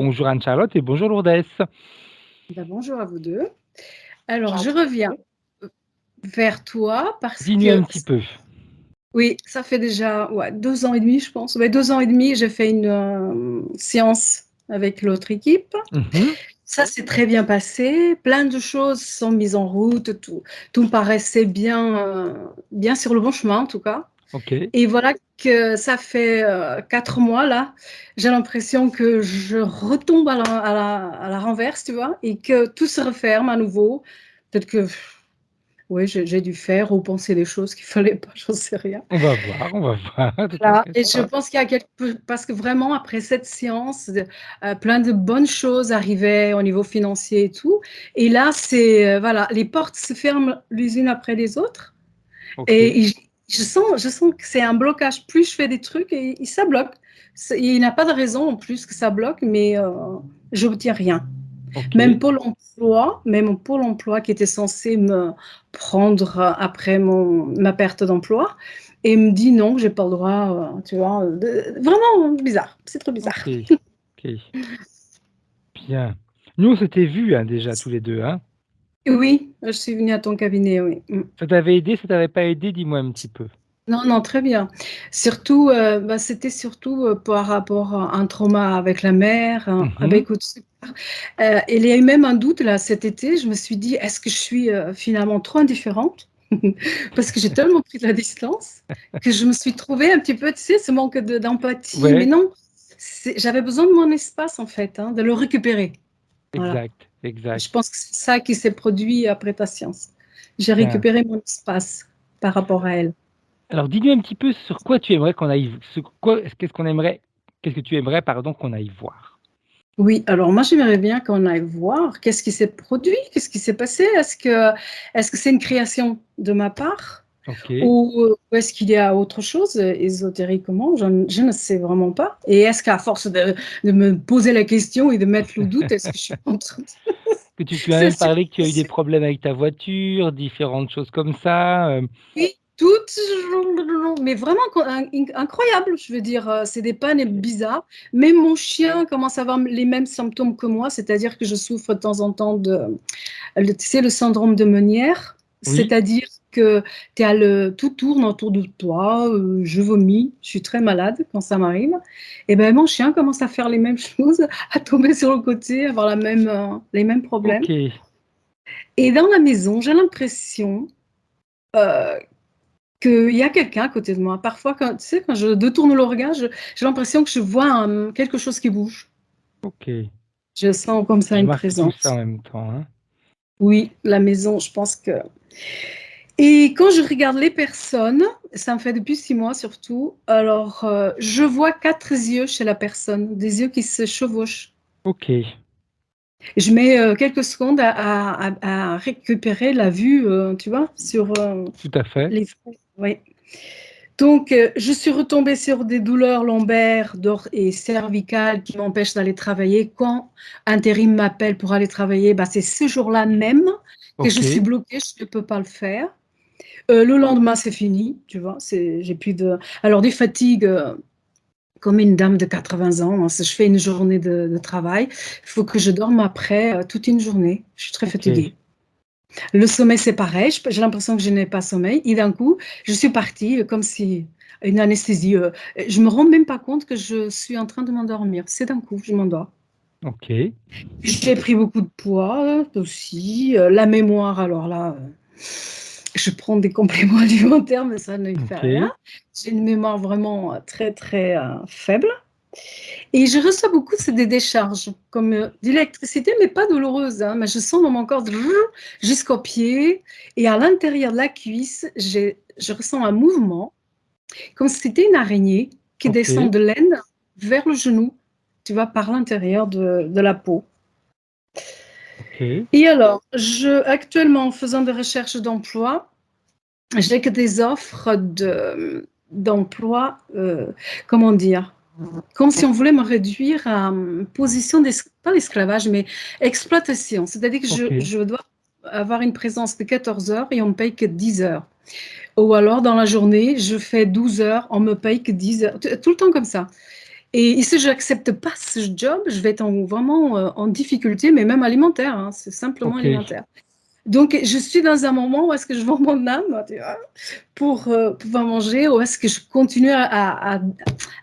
Bonjour Anne-Charlotte et bonjour Lourdes. Bonjour à vous deux. Alors, je reviens vers toi parce Dis-nous un que, petit peu. oui, ça fait déjà 2 ans et demi, je pense. Ouais, 2 ans et demi, j'ai fait une séance avec l'autre équipe. Mhm. Ça s'est très bien passé. Plein de choses sont mises en route. Tout me paraissait bien sur le bon chemin, en tout cas. Ok. Et voilà que ça fait 4 mois, là. J'ai l'impression que je retombe à la renverse, tu vois, et que tout se referme à nouveau. Peut-être que oui, j'ai dû faire ou penser des choses qu'il fallait pas, j'en sais rien. On va voir, on va voir. Tout à Voilà. fait Et je ça. pense qu'il y a parce que vraiment, après cette séance, plein de bonnes choses arrivaient au niveau financier et tout. Et là, voilà, les portes se ferment les unes après les autres. Ok. Et je sens que c'est un blocage. Plus je fais des trucs, et ça bloque. Il n'y a pas de raison en plus que ça bloque, mais je n'obtiens rien. Ok. Même Pôle emploi qui était censé me prendre après ma perte d'emploi, et me dit non, j'ai pas le droit, tu vois, vraiment bizarre, c'est trop bizarre. Ok. Ok. Bien. Nous, on s'était vus déjà tous les deux. Hein. Oui, je suis venue à ton cabinet, oui. Ça t'avait aidé, ça t'avait pas aidé? Dis-moi un petit peu. Non, non, très bien. Surtout, c'était surtout par rapport à un trauma avec la mère, Mhm. avec au-dessus. Il y a eu même un doute là cet été. Je me suis dit, est-ce que je suis finalement trop indifférente? Parce que j'ai tellement pris de la distance que je me suis trouvée un petit peu, tu sais, ce manque d'empathie. Mais Ouais, non, j'avais besoin de mon espace en fait, hein, de le récupérer. Voilà. exact, Je exact. pense que c'est ça qui s'est produit après ta séance. J'ai Bien. récupéré mon espace par rapport à elle. Alors, dis-nous un petit peu sur quoi tu aimerais qu'on aille, qu'est-ce qu'on aimerait, qu'est-ce que tu aimerais, pardon, qu'on aille voir. Oui, alors moi j'aimerais bien qu'on aille voir qu'est-ce qui s'est produit, qu'est-ce qui s'est passé. Est-ce que c'est une création de ma part Ok. ou est-ce qu'il y a autre chose ésotériquement? Je ne sais vraiment pas. Et est-ce qu'à force de me poser la question et de mettre le doute, est-ce que je suis en train de... Que tu m'as C'est même sûr parlé que tu que as eu des problèmes avec ta voiture, différentes choses comme ça. oui, mais vraiment incroyable, je veux dire, c'est des pannes bizarres. Même mon chien commence à avoir les mêmes symptômes que moi, c'est-à-dire que je souffre de temps en temps tu sais, le syndrome de Meunière, Oui, c'est-à-dire que tout tourne autour de toi, je vomis, je suis très malade quand ça m'arrive. Et ben mon chien commence à faire les mêmes choses, à tomber sur le côté, avoir les mêmes problèmes. ok. Et dans la maison, j'ai l'impression euh, qu'il y a quelqu'un à côté de moi. Parfois, tu sais, quand je détourne le regard, j'ai l'impression que je vois quelque chose qui bouge. Ok. Je sens comme ça Je une marque tout ça en présence. même temps. Hein. Oui, la maison, je pense que... Et quand je regarde les personnes, ça me fait depuis 6 mois surtout, alors je vois 4 yeux chez la personne, des yeux qui se chevauchent. Ok. Je mets quelques secondes à récupérer la vue, tu vois, sur Tout à fait. les... Oui. Donc, je suis retombée sur des douleurs lombaires et cervicales qui m'empêchent d'aller travailler. Quand intérim m'appelle pour aller travailler, bah, c'est ce jour-là même que je suis Ok. bloquée, je ne peux pas le faire. Le lendemain, c'est fini, tu vois. J'ai plus de. Alors, des fatigues comme une dame de 80 ans. Hein, si je fais une journée de travail, il faut que je dorme après toute une journée. Je suis très Ok. fatiguée. Le sommeil, c'est pareil. J'ai l'impression que je n'ai pas sommeil. Et d'un coup, je suis partie comme si une anesthésie. Je me rends même pas compte que je suis en train de m'endormir. C'est d'un coup, je m'endors. Ok. J'ai pris beaucoup de poids aussi. La mémoire, alors là, je prends des compléments alimentaires, mais ça ne fait rien. Ok. J'ai une mémoire vraiment très, très faible. Et je reçois beaucoup, c'est des décharges, comme d'électricité, mais pas douloureuse. Hein, mais je sens dans mon corps jusqu'au pied. Et à l'intérieur de la cuisse, je ressens un mouvement, comme si c'était une araignée qui Ok. descend de l'aine vers le genou, tu vois, par l'intérieur de la peau. Ok. Et alors, actuellement, en faisant des recherches d'emploi, j'ai que des offres d'emploi, comment dire, comme si on voulait me réduire à une position, pas d'esclavage, mais exploitation. C'est-à-dire que Ok. je dois avoir une présence de 14 heures et on ne me paye que 10 heures. Ou alors, dans la journée, je fais 12 heures, on ne me paye que 10 heures. Tout le temps comme ça. Et si je n'accepte pas ce job, je vais être vraiment en difficulté, mais même alimentaire, hein, c'est simplement Ok. alimentaire. Donc, je suis dans un moment où est-ce que je vends mon âme, tu vois, pour pouvoir manger, ou est-ce que je continue à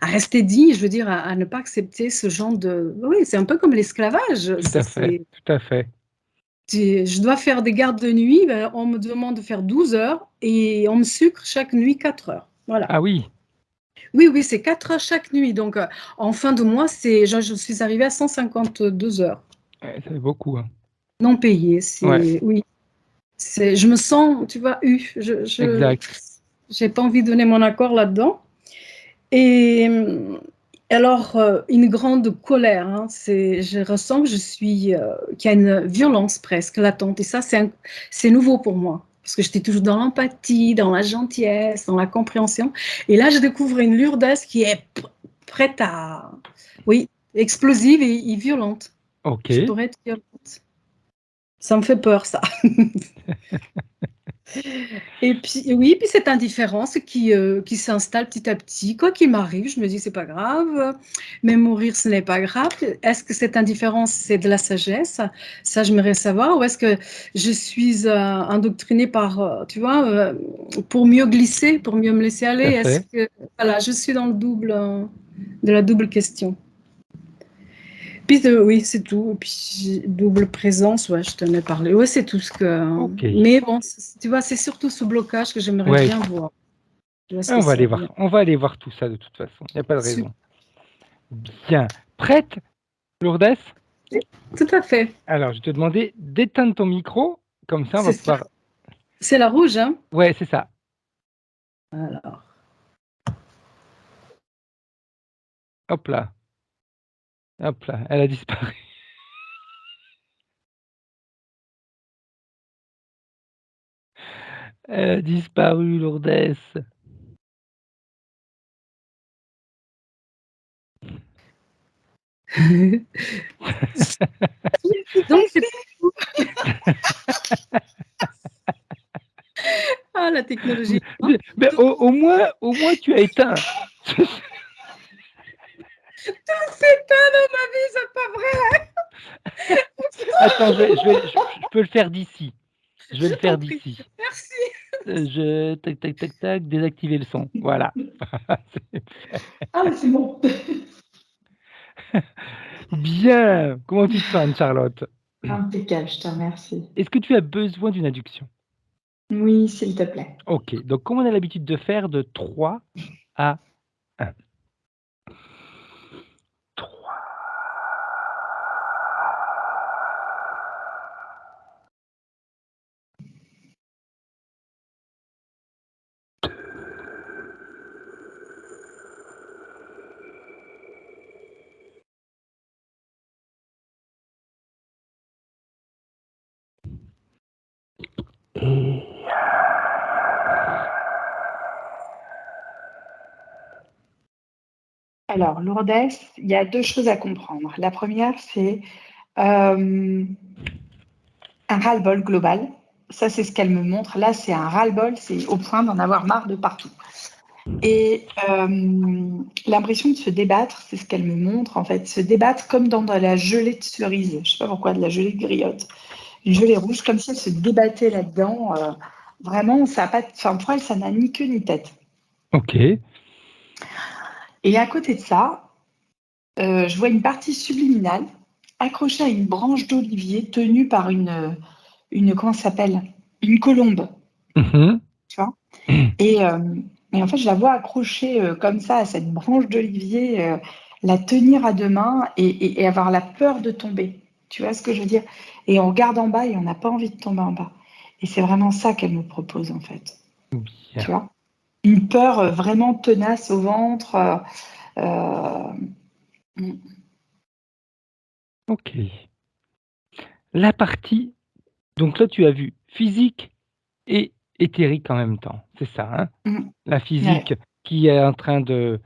rester digne, je veux dire, à ne pas accepter ce genre de... Oui, c'est un peu comme l'esclavage. Tout à fait. Tout à fait. Je dois faire des gardes de nuit, ben, on me demande de faire 12 heures et on me sucre chaque nuit 4 heures. Voilà. Ah oui. Oui, oui, c'est 4 heures chaque nuit. Donc, en fin de mois, je suis arrivée à 152 heures Ouais, ça fait beaucoup, hein. non payées. Ouais. Oui, je me sens, tu vois, Exact. j'ai pas envie de donner mon accord là-dedans. Et alors, une grande colère, hein, je ressens que qu'il y a une violence presque latente. Et ça, c'est nouveau pour moi. Parce que j'étais toujours dans l'empathie, dans la gentillesse, dans la compréhension. Et là, je découvre une lourdesse qui est prête à, oui, explosive et violente. Ok. Je pourrais être violente. Ça me fait peur, ça. Et puis, oui, puis cette indifférence qui s'installe petit à petit. Quoi qu'il m'arrive, je me dis, c'est pas grave. Mais mourir, ce n'est pas grave. Est-ce que cette indifférence, c'est de la sagesse? Ça, j'aimerais savoir. Ou est-ce que je suis indoctrinée par, tu vois, pour mieux glisser, pour mieux me laisser Tout aller? à Est-ce fait. que, voilà, je suis dans le double, de la double question. Puis, oui, c'est tout. Et puis, double présence, ouais, je t'en ai parlé. Ouais, c'est tout ce que. Ok. Mais bon, tu vois, c'est surtout ce blocage que j'aimerais Ouais. bien voir. Tu vois ce On que va aller c'est. voir. On va aller voir tout ça de toute façon. Il n'y a pas de Super. raison. Bien. Prête, Lourdes? Tout à fait. Alors, je vais te demander d'éteindre ton micro. Comme ça, on C'est va ça. pouvoir. C'est la rouge, hein? Ouais, c'est ça. Alors. Hop là. Hop là. Elle a disparu. Elle a disparu, Lourdes. Donc, c'est. Ah, la technologie. Hein. Mais au moins, tu as éteint. C'est pas dans ma vie, c'est pas vrai. Attends, je peux le faire d'ici. Je vais Je le t'en faire prie. d'ici. Merci. Tac, tac, tac, tac, désactiver le son. Voilà. Ah, mais c'est bon. Bien. Comment tu te sens, Anne-Charlotte? Impeccable, je te remercie. Est-ce que tu as besoin d'une induction? Oui, s'il te plaît. Ok. Donc, comme on a l'habitude de faire de 3 à 1. 3. Alors, Lourdes, il y a deux choses à comprendre. La première, c'est un ras-le-bol global. Ça, c'est ce qu'elle me montre. Là, c'est un ras-le-bol, c'est au point d'en avoir marre de partout. Et l'impression de se débattre, c'est ce qu'elle me montre, en fait. Se débattre comme dans de la gelée de cerise. Je ne sais pas pourquoi, de la gelée de griotte. Une gelée rouge, comme si elle se débattait là-dedans. Vraiment, ça a pas, enfin, pour elle, ça n'a ni queue ni tête. Ok. Et à côté de ça, je vois une partie subliminale accrochée à une branche d'olivier tenue par comment ça s'appelle? Une colombe, Mhm. tu vois? Et, et en fait, je la vois accrochée comme ça à cette branche d'olivier, la tenir à deux mains et avoir la peur de tomber. Tu vois ce que je veux dire? Et on regarde en bas et on n'a pas envie de tomber en bas. Et c'est vraiment ça qu'elle me propose, en fait. Tu Bien. vois? Une peur vraiment tenace au ventre. Euh, Ok. La partie. Donc là, tu as vu physique et éthérique en même temps. C'est ça, hein? La ouais. physique qui est en train de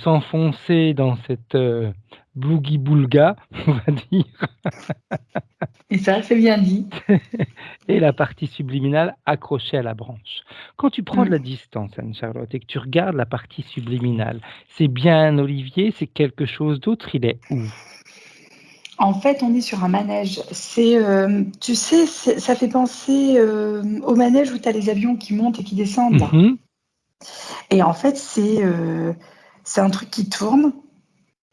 s'enfoncer dans cette blougi-boulga, on va dire, Et ça, c'est bien dit. et la partie subliminale accrochée à la branche. Quand tu prends de la distance, Anne-Charlotte, et que tu regardes la partie subliminale, c'est bien un olivier, c'est quelque chose d'autre, il est où? En fait, on est sur un manège. C'est, tu sais, ça fait penser au manège où tu as les avions qui montent et qui descendent là. Mmh. Et en fait, c'est un truc qui tourne.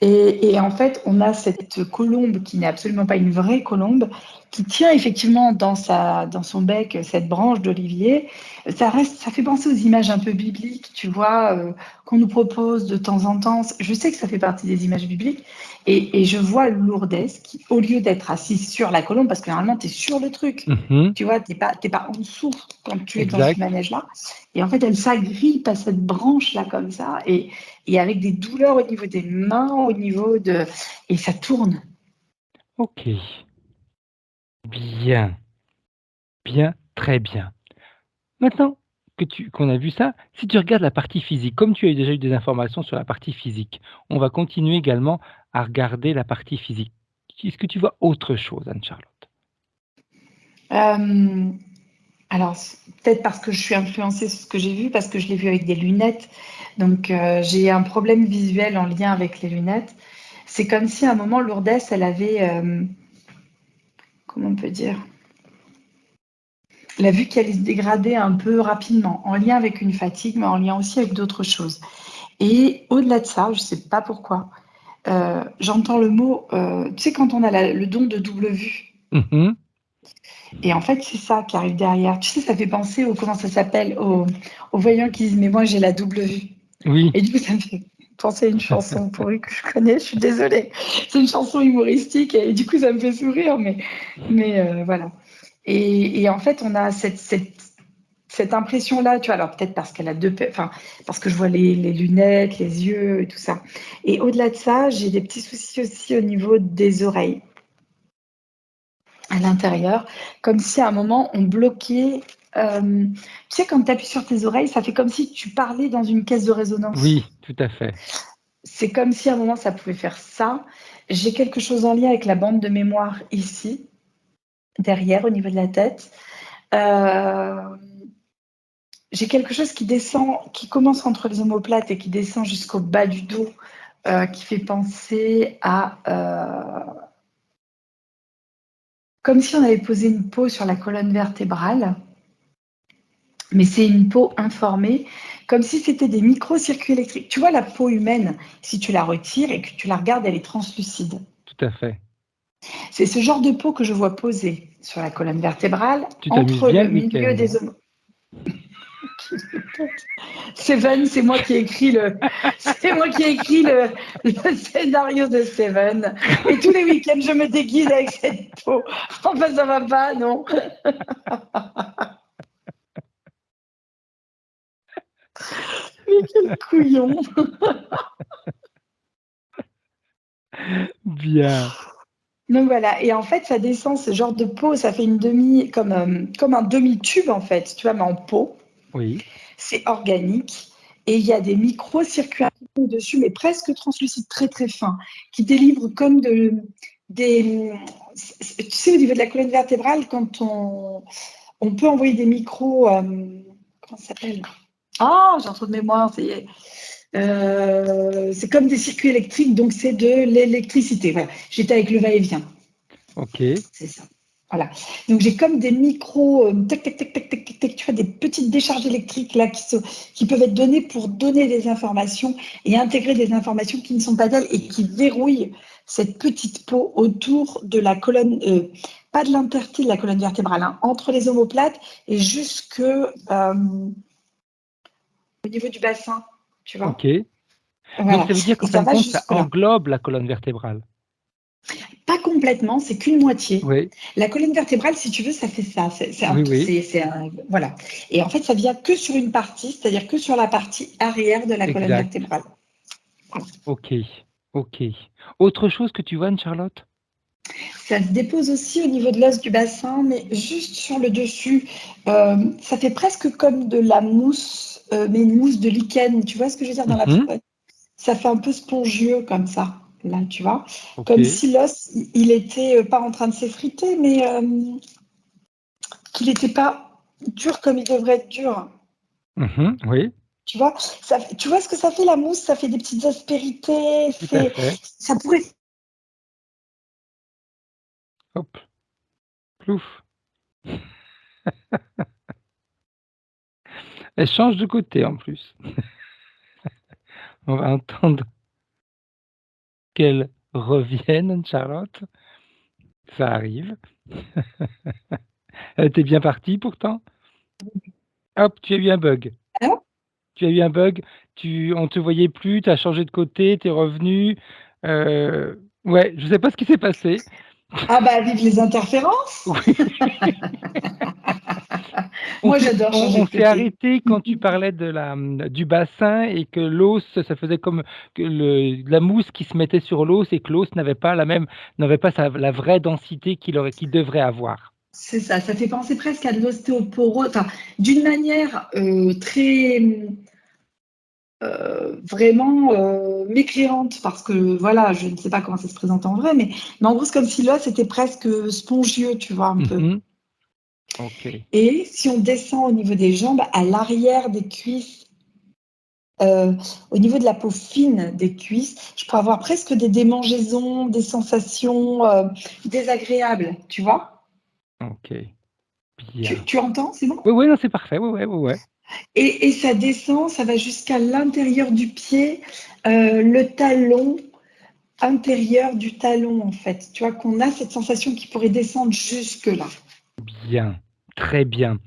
Et en fait, on a cette colombe qui n'est absolument pas une vraie colombe, qui tient effectivement dans son bec cette branche d'olivier. Ça fait penser aux images un peu bibliques, tu vois, qu'on nous propose de temps en temps. Je sais que ça fait partie des images bibliques. Et je vois Lourdes qui, au lieu d'être assise sur la colombe, parce que normalement, tu es sur le truc, Mmh. tu vois, t'es pas en dessous quand tu es dans ce Exact. manège-là. Et en fait, elle s'agrippe à cette branche-là comme ça. Et avec des douleurs au niveau des mains, au niveau de... Et ça tourne. OK. Bien, bien, très bien. Maintenant qu'on a vu ça, si tu regardes la partie physique, comme tu as déjà eu des informations sur la partie physique, on va continuer également à regarder la partie physique. Est-ce que tu vois autre chose, Anne-Charlotte? Alors, peut-être parce que je suis influencée sur ce que j'ai vu, parce que je l'ai vu avec des lunettes. Donc, j'ai un problème visuel en lien avec les lunettes. C'est comme si à un moment, Lourdes, elle avait... comment on peut dire? Elle a vu qu'elle allait se dégrader un peu rapidement, en lien avec une fatigue, mais en lien aussi avec d'autres choses. Et au-delà de ça, je ne sais pas pourquoi, j'entends le mot, tu sais, quand on a le don de double vue, Mmh. et en fait, c'est ça qui arrive derrière. Tu sais, ça fait penser au, comment ça s'appelle, aux voyants qui disent, mais moi, j'ai la double vue. Oui, Et du coup, ça me fait penser à une chanson pourrie que je connais, je suis désolée. C'est une chanson humoristique, et du coup, ça me fait sourire, mais voilà. Et en fait, on a cette impression-là, tu vois, alors peut-être parce qu'elle a enfin, parce que je vois les lunettes, les yeux et tout ça. Et au-delà de ça, j'ai des petits soucis aussi au niveau des oreilles, à l'intérieur, comme si à un moment on bloquait. Tu sais, quand tu appuies sur tes oreilles, ça fait comme si tu parlais dans une caisse de résonance. oui, tout à fait. C'est comme si à un moment ça pouvait faire ça. J'ai quelque chose en lien avec la bande de mémoire ici, derrière, au niveau de la tête. Euh, J'ai quelque chose qui descend, qui commence entre les omoplates et qui descend jusqu'au bas du dos, qui fait penser à comme si on avait posé une peau sur la colonne vertébrale, mais c'est une peau informée, comme si c'était des micro-circuits électriques. Tu vois, la peau humaine, si tu la retires et que tu la regardes, elle est translucide. Tout à fait. C'est ce genre de peau que je vois posée sur la colonne vertébrale, Tu t'amuses entre bien le le milieu week-end, des hein? omoplates. Seven, c'est moi qui ai écrit le scénario de Seven. Et tous les week-ends, je me déguise avec cette peau. Enfin, ça va pas, non? Mais quel couillon! Bien. Donc voilà, et en fait, ça descend ce genre de peau, ça fait une comme un demi-tube en fait, tu vois, mais en peau. Oui. C'est organique. Et il y a des micro-circuits dessus, mais presque translucides, très très fins, qui délivrent comme des. Tu sais, au niveau de la colonne vertébrale, quand on peut envoyer des micros. Comment ça s'appelle? Ah, j'ai un trou de mémoire, ça y est. C'est comme des circuits électriques, donc c'est de l'électricité. Voilà. J'étais avec le va-et-vient. OK. C'est ça. Voilà. Donc j'ai comme des micros, tac, tac, tac, tac, tac, tac, tac, tu vois, des petites décharges électriques là qui peuvent être données pour donner des informations et intégrer des informations qui ne sont pas d'elles et qui verrouillent cette petite peau autour de la colonne, pas de l'interstite de la colonne vertébrale, hein, entre les omoplates et jusque au niveau du bassin, tu vois. OK. Donc Voilà. ça veut dire Et qu'en fin ça de va compte, ça jusque là. englobe la colonne vertébrale? Pas complètement, c'est qu'une moitié. Oui. La colonne vertébrale, si tu veux, ça fait ça. Oui, oui. Voilà. Et en fait, ça vient que sur une partie, c'est-à-dire que sur la partie arrière de la colonne Exact. vertébrale. Voilà. OK. OK. Autre chose que tu vois, Anne-Charlotte? Ça se dépose aussi au niveau de l'os du bassin, mais juste sur le dessus. Ça fait presque comme de la mousse, mais une mousse de lichen. Tu vois ce que je veux dire dans la Mmh. peau? Ça fait un peu spongieux comme ça. là, tu vois. OK. Comme si l'os, il était pas en train de s'effriter, mais qu'il n'était pas dur comme il devrait être dur. Oui, Tu vois, tu vois ce que ça fait la mousse? Ça fait des petites aspérités. tout à fait. Ça pourrait. Hop, plouf. Elle change de côté en plus. On va entendre qu'elle revienne, Charlotte. Ça arrive. Elle était bien partie pourtant. Hop, tu as eu un bug. Hein. Tu as eu un bug, on te voyait plus, tu as changé de côté, tu es revenu. Ouais, je sais pas ce qui s'est passé. Ah bah, vive les interférences. Oui, Moi, j'adore changer on de s'est côté. arrêté quand tu parlais du bassin et que l'os, ça faisait comme que la mousse qui se mettait sur l'os et que l'os n'avait pas la vraie densité qu'il devrait avoir. C'est ça, ça fait penser presque à de l'ostéoporose, enfin, d'une manière très vraiment mécréante, parce que voilà, je ne sais pas comment ça se présente en vrai, mais en gros, c'est comme si l'os était presque spongieux, tu vois, un peu. Mmh. OK. Et si on descend au niveau des jambes, à l'arrière des cuisses, euh, au niveau de la peau fine des cuisses, je peux avoir presque des démangeaisons, des sensations désagréables, tu vois. OK. Tu, Bien. tu entends, c'est bon? Oui, oui, non, c'est parfait. Ouais, ouais, ouais, ouais. Et ça descend, ça va jusqu'à l'intérieur du pied, le talon, intérieur du talon, en fait. Tu vois, qu'on a cette sensation qui pourrait descendre jusque-là. Bien, très bien.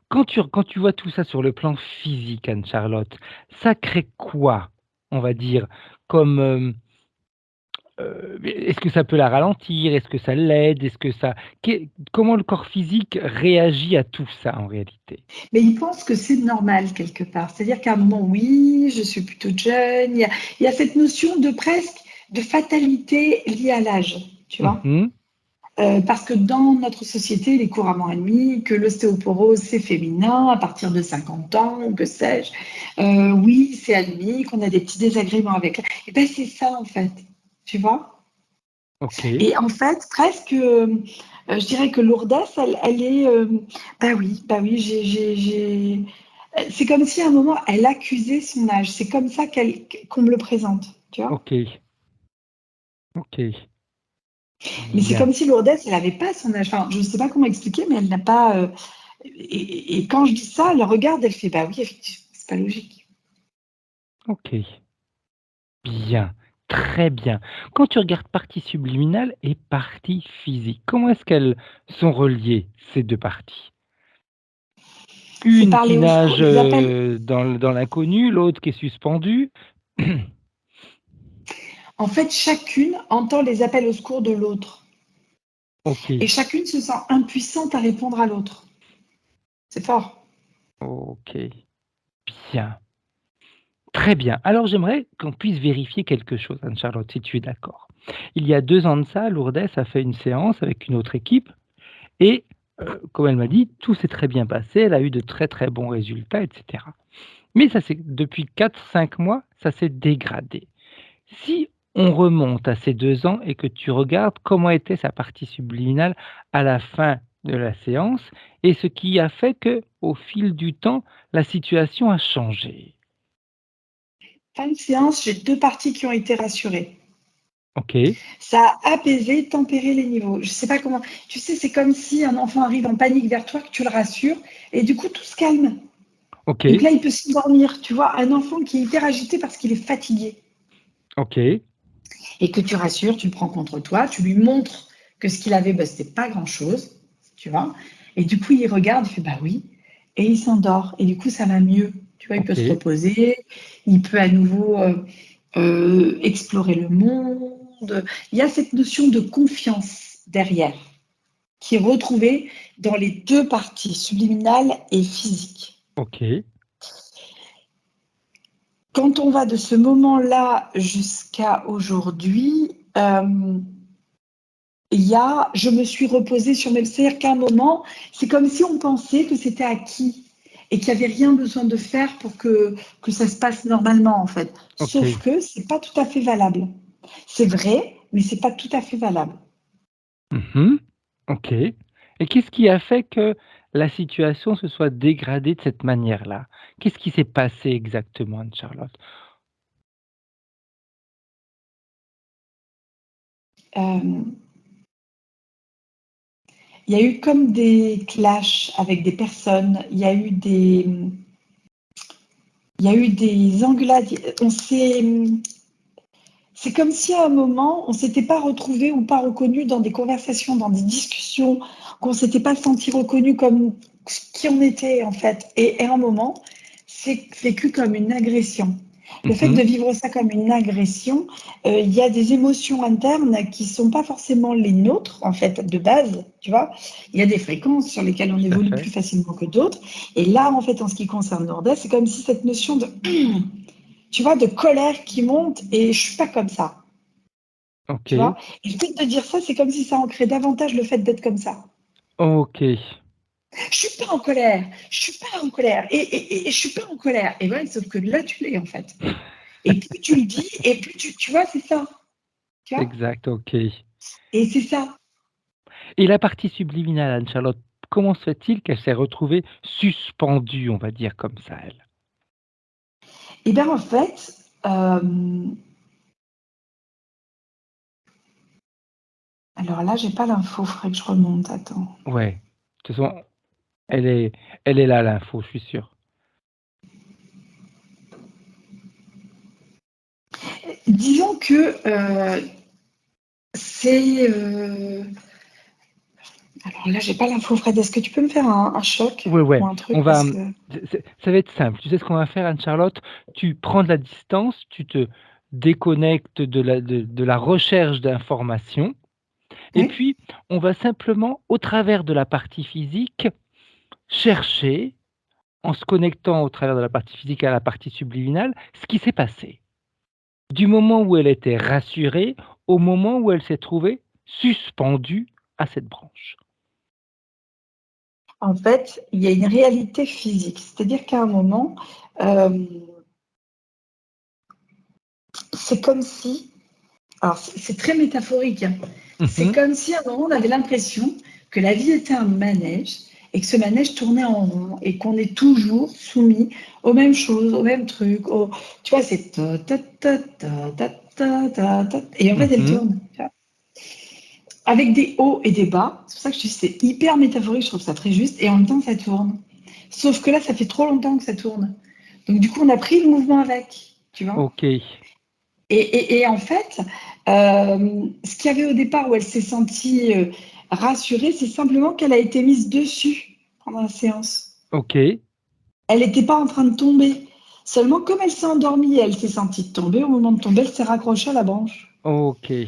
Quand tu vois tout ça sur le plan physique, Anne-Charlotte, ça crée quoi, on va dire, comme, est-ce que ça peut la ralentir? Est-ce que ça l'aide? Est-ce que ça comment le corps physique réagit à tout ça, en réalité? Mais ils pensent que c'est normal quelque part. C'est-à-dire qu'à un moment, oui, je suis plutôt jeune. Il y a cette notion de presque de fatalité liée à l'âge, tu vois. Mmh. Parce que dans notre société, il est couramment admis que l'ostéoporose, c'est féminin à partir de 50 ans, ou que sais-je. Oui, c'est admis qu'on a des petits désagréments avec. Et ben c'est ça, en fait. Tu vois. OK, Et en fait, presque, je dirais que Lourdes, elle est. Bah oui, c'est comme si à un moment, elle accusait son âge. C'est comme ça qu'on me le présente. Tu vois. OK, OK, Mais c'est bien, comme si Lourdes, elle n'avait pas son âge. Enfin, je ne sais pas comment expliquer, mais elle n'a pas. Et quand je dis ça, elle regarde, elle fait bah oui, effectivement, c'est pas logique. OK, bien, très bien. Quand tu regardes partie subliminale et partie physique, comment est-ce qu'elles sont reliées, ces 2 parties? C'est Une qui parler au secours, nage, ils appellent. dans l'inconnu, l'autre qui est suspendue. En fait, chacune entend les appels au secours de l'autre. Et OK, chacune se sent impuissante à répondre à l'autre. C'est fort. OK, bien, très bien. Alors j'aimerais qu'on puisse vérifier quelque chose, Anne-Charlotte, si tu es d'accord. Il y a 2 ans de ça, Lourdes a fait une séance avec une autre équipe et comme elle m'a dit, tout s'est très bien passé, elle a eu de très, très bons résultats et cetera. Mais ça s'est depuis 4-5 mois, ça s'est dégradé. Si on remonte à ces 2 ans et que tu regardes comment était sa partie subliminale à la fin de la séance et ce qui a fait que, au fil du temps, la situation a changé. Fin de séance, j'ai 2 parties qui ont été rassurées. OK, Ça a apaisé, tempéré les niveaux. Je sais pas comment. Tu sais, c'est comme si un enfant arrive en panique vers toi, que tu le rassures, et du coup, tout se calme. Et que OK, là, il peut s'endormir. Tu vois, un enfant qui est hyper agité parce qu'il est fatigué. OK, Et que tu rassures, tu le prends contre toi, tu lui montres que ce qu'il avait, bah, c'était pas grand-chose. Tu vois. Et du coup, il regarde, il fait bah oui. Et il s'endort. Et du coup, ça va mieux. Tu vois, il peut se OK, reposer. Il peut à nouveau explorer le monde. Il y a cette notion de confiance derrière, qui est retrouvée dans les 2 parties, subliminale et physique. OK, Quand on va de ce moment-là jusqu'à aujourd'hui, je me suis reposée sur mes. C'est-à-dire qu'à un moment, c'est comme si on pensait que c'était acquis et qu'il n'y avait rien besoin de faire pour que ça se passe normalement, en fait. Sauf OK. que c'est pas tout à fait valable. C'est vrai, mais c'est pas tout à fait valable. Mmh. OK. Et qu'est-ce qui a fait que la situation se soit dégradée de cette manière-là? Qu'est-ce qui s'est passé exactement, Anne-Charlotte? Euh, Il y a eu comme des clashs avec des personnes, il y a eu des engueulades. C'est comme si à un moment, on s'était pas retrouvé ou pas reconnu dans des conversations, dans des discussions, qu'on s'était pas senti reconnu comme qui on était en fait. Et à un moment, c'est vécu comme une agression. Le fait Mmh. de vivre ça comme une agression, il y a des émotions internes qui sont pas forcément les nôtres en fait de base, tu vois. Il y a des fréquences sur lesquelles on Tout à évolue fait. plus facilement que d'autres. Et là, en fait, en ce qui concerne Lourdes, c'est comme si cette notion de tu vois, de colère qui monte et je suis pas comme ça, tu OK. vois. Et le fait de dire ça, c'est comme si ça ancrait davantage le fait d'être comme ça. OK. Je suis pas en colère, je suis pas en colère, et je suis pas en colère. Et ouais, sauf que là, tu l'es en fait. Et plus tu le dis, et plus tu vois, c'est ça, tu vois. Exact, OK. Et c'est ça. Et la partie subliminale, Anne-Charlotte, comment se fait-il qu'elle s'est retrouvée suspendue, on va dire comme ça, elle? Et bien en fait, alors là, j'ai pas l'info, faudrait que je remonte, attends. Ouais. De toute façon, elle est elle est là l'info, je suis sûr. Disons que c'est... alors là, j'ai pas l'info, Fred. Est-ce que tu peux me faire un choc Ouais, ouais, ou un truc on va, parce que... ça va être simple. Tu sais ce qu'on va faire, Anne-Charlotte? Tu prends de la distance, tu te déconnectes de la recherche d'informations et Oui. puis on va simplement, au travers de la partie physique, chercher, en se connectant au travers de la partie physique à la partie subliminale, ce qui s'est passé. Du moment où elle était rassurée, au moment où elle s'est trouvée suspendue à cette branche. En fait, il y a une réalité physique. C'est-à-dire qu'à un moment, euh, c'est comme si, alors c'est très métaphorique, hein. C'est Mmh. comme si à un moment, on avait l'impression que la vie était un manège et que ce manège tournait en rond et qu'on est toujours soumis aux mêmes choses, aux mêmes trucs. Tu vois, c'est ta, ta, ta, ta, ta, ta, ta, et en fait, elle Mmh. tourne. Tu vois. Avec des hauts et des bas. C'est pour ça que je te dis c'est hyper métaphorique, je trouve ça très juste, et en même temps ça tourne. Sauf que là, ça fait trop longtemps que ça tourne. Donc du coup, on a pris le mouvement avec, tu vois. OK. Et en fait, ce qu'il y avait au départ où elle s'est sentie rassurée, c'est simplement qu'elle a été mise dessus pendant la séance. OK. Elle n'était pas en train de tomber. Seulement, comme elle s'est endormie et elle s'est sentie tomber, au moment de tomber, elle s'est raccrochée à la branche. OK. Je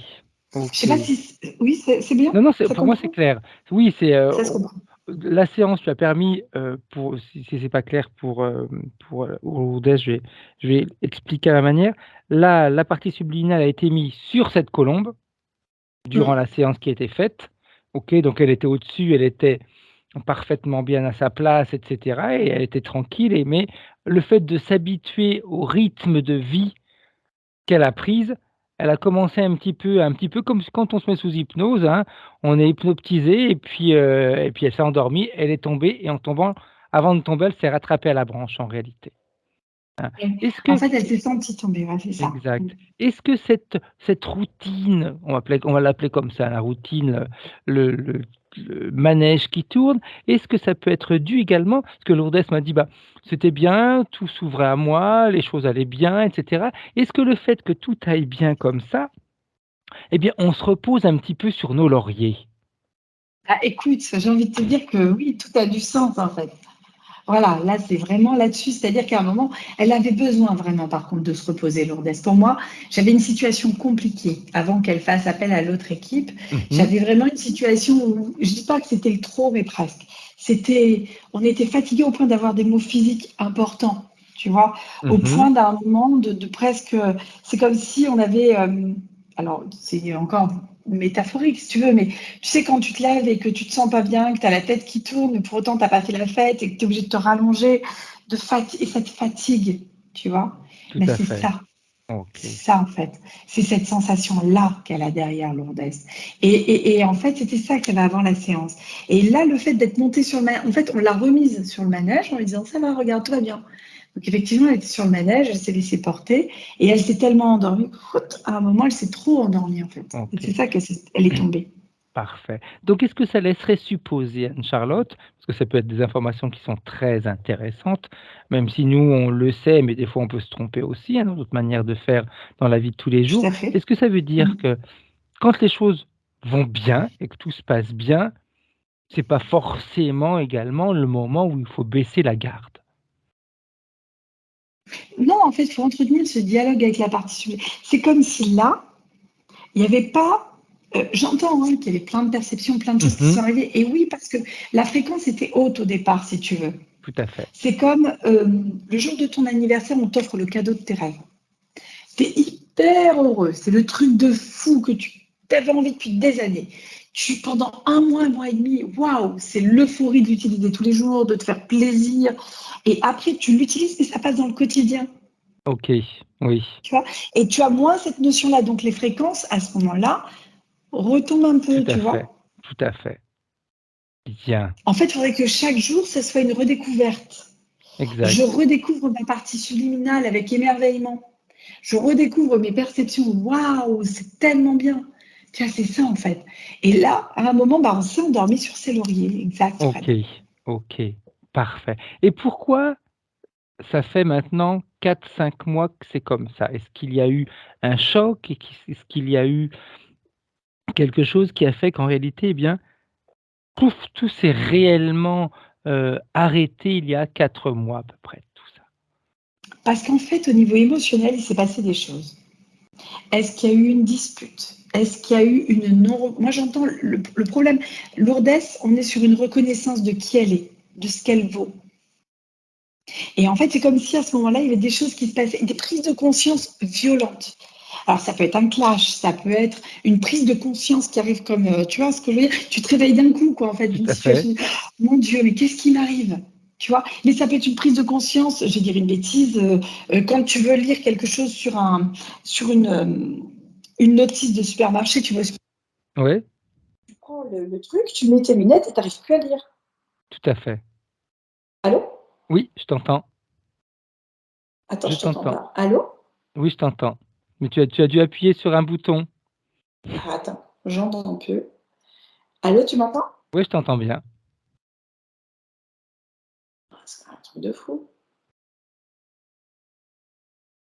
sais pas OK. si... Oui, c'est bien. Non, non, c'est Ça pour moi, c'est comprend. clair. Oui, c'est, Ça se comprend. la séance lui a permis, pour si c'est pas clair pour, Lourdes, je vais expliquer à ma manière. La partie subliminale a été mise sur cette colombe durant Mm. la séance qui a été faite. OK, donc elle était au-dessus, elle était parfaitement bien à sa place et cetera et elle était tranquille mais le fait de s'habituer au rythme de vie qu'elle a prise, elle a commencé un petit peu comme quand on se met sous hypnose, hein. On est hypnotisé et puis elle s'est endormie, elle est tombée et en tombant avant de tomber, elle s'est rattrapée à la branche en réalité, hein. Ouais. Est-ce En que fait, elle s'est sentie tomber, ouais, c'est ça. Mm. exact. Est-ce que cette routine, on va l'appeler comme ça, la routine, le manège qui tourne, est-ce que ça peut être dû également parce que Lourdes m'a dit: «Bah, c'était bien, tout s'ouvrait à moi, les choses allaient bien et cetera». Est-ce que le fait que tout aille bien comme ça, eh bien, on se repose un petit peu sur nos lauriers? Ah, écoute, j'ai envie de te dire que oui, tout a du sens en fait. Voilà, là, c'est vraiment là-dessus. C'est-à-dire qu'à un moment, elle avait besoin vraiment, par contre, de se reposer, Lourdes. Pour moi, j'avais une situation compliquée avant qu'elle fasse appel à l'autre équipe. Mmh. J'avais vraiment une situation où, je dis pas que c'était le trop, mais presque. On était fatigués au point d'avoir des mots physiques importants, tu vois, au Mmh. point d'un moment de presque, c'est comme si on avait, alors c'est encore métaphorique si tu veux, mais tu sais, quand tu te lèves et que tu te sens pas bien, que tu as la tête qui tourne, mais pour autant, tu n'as pas fait la fête et que tu es obligé de te rallonger, et ça te fatigue, tu vois. Tout Mais à c'est fait. ça. OK. C'est ça, en fait. C'est cette sensation-là qu'elle a derrière Lourdes. Et en fait, c'était ça qu'elle avait avant la séance. Et là, le fait d'être montée sur le manège, en fait, on l'a remise sur le manège en lui disant, ça va, regarde, tout va bien. Donc, effectivement, elle était sur le manège, elle s'est laissée porter et elle s'est tellement endormie qu'à un moment, elle s'est trop endormie, en fait. Et c'est OK. ça qu'elle est tombée. Parfait. Donc est-ce que ça laisserait supposer, Anne-Charlotte, parce que ça peut être des informations qui sont très intéressantes, même si nous on le sait, mais des fois on peut se tromper aussi, dans notre manière de faire dans la vie de tous les Tout jours. à fait. Est-ce que ça veut Mm. dire que quand les choses vont bien et que tout se passe bien, c'est pas forcément également le moment où il faut baisser la garde? Non, en fait, il faut entretenir ce dialogue avec la partie subjective. C'est comme si là, il n'y avait pas. J'entends qu'il y avait plein de perceptions, plein de choses qui sont Mmh. arrivées. Et oui, parce que la fréquence était haute au départ, si tu veux. Tout à fait. C'est comme le jour de ton anniversaire, on t'offre le cadeau de tes rêves. T'es hyper heureux. C'est le truc de fou que tu avais envie depuis des années. Pendant un mois et demi, waouh, c'est l'euphorie de l'utiliser tous les jours, de te faire plaisir. Et après, tu l'utilises, mais ça passe dans le quotidien. OK, oui, Tu vois, et tu as moins cette notion-là. Donc, les fréquences, à ce moment-là, retombent un tout peu, à tu fait, vois. tout à fait. Bien, En fait, il faudrait que chaque jour, ça soit une redécouverte. Je exact. redécouvre ma partie subliminale avec émerveillement. Je redécouvre mes perceptions. Waouh, c'est tellement bien. Tu vois, c'est ça, en fait. Et là, à un moment, on s'est endormi sur ses lauriers. Exact, Fred. OK, OK, parfait. Et pourquoi ça fait maintenant 4, 5 mois que c'est comme ça? Est-ce qu'il y a eu un choc et est-ce qu'il y a eu quelque chose qui a fait qu'en réalité, eh bien, pouf, tout s'est réellement, arrêté il y a 4 mois à peu près, tout ça? Parce qu'en fait, au niveau émotionnel, il s'est passé des choses. Est-ce qu'il y a eu une dispute? Est-ce qu'il y a eu une non... Moi, j'entends le problème. Lourdes, on est sur une reconnaissance de qui elle est, de ce qu'elle vaut. Et en fait, c'est comme si à ce moment-là, il y avait des choses qui se passaient, des prises de conscience violentes. Alors, ça peut être un clash, ça peut être une prise de conscience qui arrive comme, tu vois ce que je veux dire? Tu te réveilles d'un coup, quoi, en fait, Tout d'une à fait. situation. Mon Dieu, mais qu'est-ce qui m'arrive? Tu vois? Mais ça peut être une prise de conscience, je vais dire une bêtise, quand tu veux lire quelque chose sur une notice de supermarché, tu vois, tu Oui, prends le truc, tu mets tes lunettes et tu n'arrives plus à lire. tout à fait. Allô? Oui, je t'entends, Attends, je je t'entends t'entends. pas. Allô? Oui, je t'entends. Mais tu as dû appuyer sur un bouton. Ah, attends, j'entends plus. Allô, tu m'entends? Oui, je t'entends bien. C'est un truc de fou.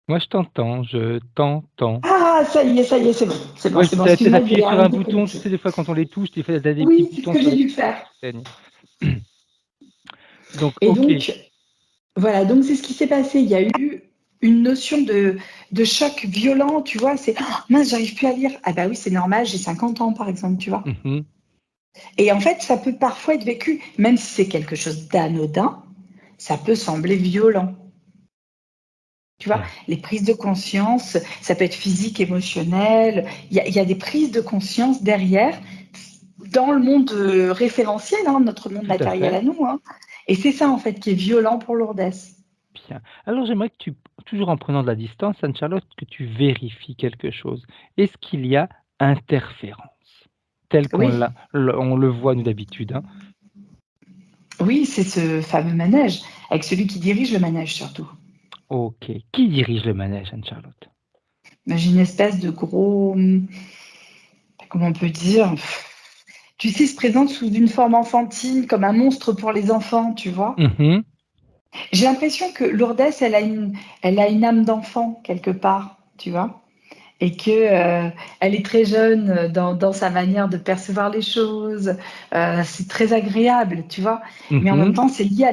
Moi, je t'entends, je t'entends. Ah, ça y est, c'est bon. C'est bon, Ouais, c'est bon. tu as peut-être Excuse-moi, il appuyé devait y sur avoir un une bouton, tu déconnexion. sais, des fois, quand on les touche, des fois, tu as des petits Oui, c'est ce boutons que sur j'ai les dû faire. enseignes. Donc Et OK, donc, voilà, donc c'est ce qui s'est passé. Il y a eu une notion de choc violent, tu vois. C'est oh, mince, j'arrive plus à lire. Ah, bah oui, c'est normal, j'ai 50 ans, par exemple, tu vois. mmh, Et en fait, ça peut parfois être vécu, même si c'est quelque chose d'anodin, ça peut sembler violent. Tu vois, bien, les prises de conscience, ça peut être physique, émotionnel. Il y a des prises de conscience derrière dans le monde référentiel, notre monde tout à matériel fait, à nous. Et c'est ça, en fait, qui est violent pour Lourdes. bien. Alors j'aimerais que tu toujours en prenant de la distance, Anne-Charlotte, que tu vérifies quelque chose. Est-ce qu'il y a interférence? Tel qu'on Oui, on le voit nous d'habitude, hein? oui, c'est ce fameux manège, avec celui qui dirige le manège surtout. OK. Qui dirige le manège, Anne-Charlotte? J'ai une espèce de gros, comment on peut dire, tu sais, se présente sous une forme enfantine, comme un monstre pour les enfants, tu vois. Mmh. J'ai l'impression que Lourdes, elle a une âme d'enfant quelque part, tu vois, et que elle est très jeune dans sa manière de percevoir les choses. C'est très agréable, tu vois, mais en même Mmh. temps, c'est lié à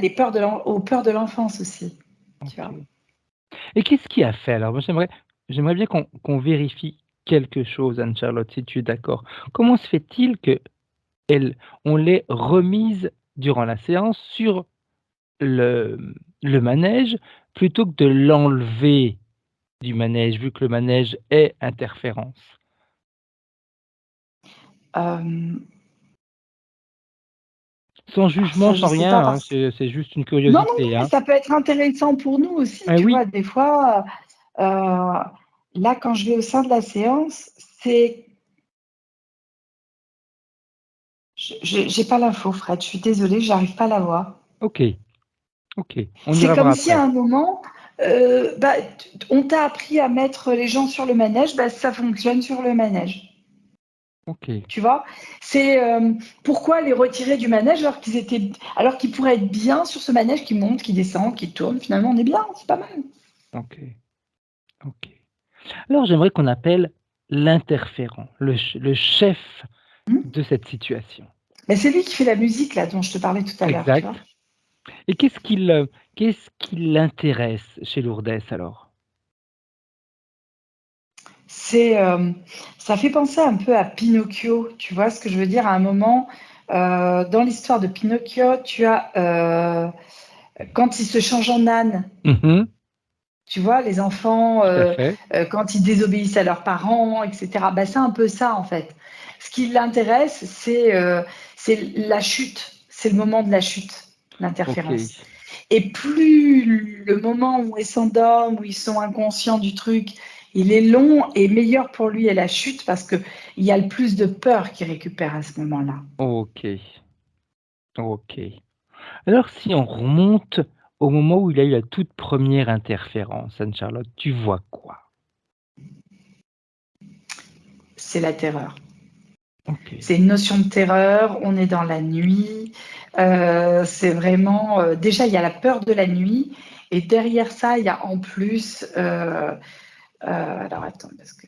aux peurs de l'enfance aussi, tu vois. OK. Et qu'est-ce qui a fait alors? Moi, j'aimerais bien qu'on vérifie quelque chose, Anne-Charlotte, si tu es d'accord. Comment se fait-il qu'elle on l'ait remise durant la séance sur le manège, plutôt que de l'enlever du manège, vu que le manège est interférence? Euh, Sans alors jugement, ça, je sans sais rien, pas hein, parce c'est juste une non, non, non, curiosité, mais hein. ça peut être intéressant pour nous aussi, Eh tu oui, vois, des fois. Euh, Là, quand je vais au sein de la séance, c'est... J'ai pas l'info, Fred. Je suis désolée, j'arrive pas à la voir. OK, OK. On C'est ira voir comme si après. à un moment, on t'a appris à mettre les gens sur le manège, ça fonctionne sur le manège. OK. Tu vois, c'est pourquoi les retirer du manège alors qu'ils pourraient être bien sur ce manège qui monte, qui descend, qui tourne. Finalement, on est bien, c'est pas mal. OK. OK. Alors j'aimerais qu'on appelle l'interférent, le chef Hmm. de cette situation. Mais c'est lui qui fait la musique là dont je te parlais tout à l'heure, tu vois. Exact. Et qu'est-ce qui l'intéresse chez Lourdes alors? C'est, ça fait penser un peu à Pinocchio, tu vois ce que je veux dire? À un moment, dans l'histoire de Pinocchio, tu as, quand il se change en âne, Mmh. tu vois? Les enfants, Tout à fait. quand ils désobéissent à leurs parents et cetera. C'est un peu ça, en fait. Ce qui l'intéresse, c'est la chute, c'est le moment de la chute, OK. l'interférence. Et plus le moment où ils s'endorment, où ils sont inconscients du truc, il est long et meilleur pour lui est la chute parce qu'il y a le plus de peur qu'il récupère à ce moment-là. OK. OK. Alors si on remonte au moment où il a eu la toute première interférence, Anne-Charlotte, tu vois quoi? C'est la terreur. OK. C'est une notion de terreur, on est dans la nuit, c'est vraiment, déjà il y a la peur de la nuit et derrière ça, il y a en plus, alors attends parce que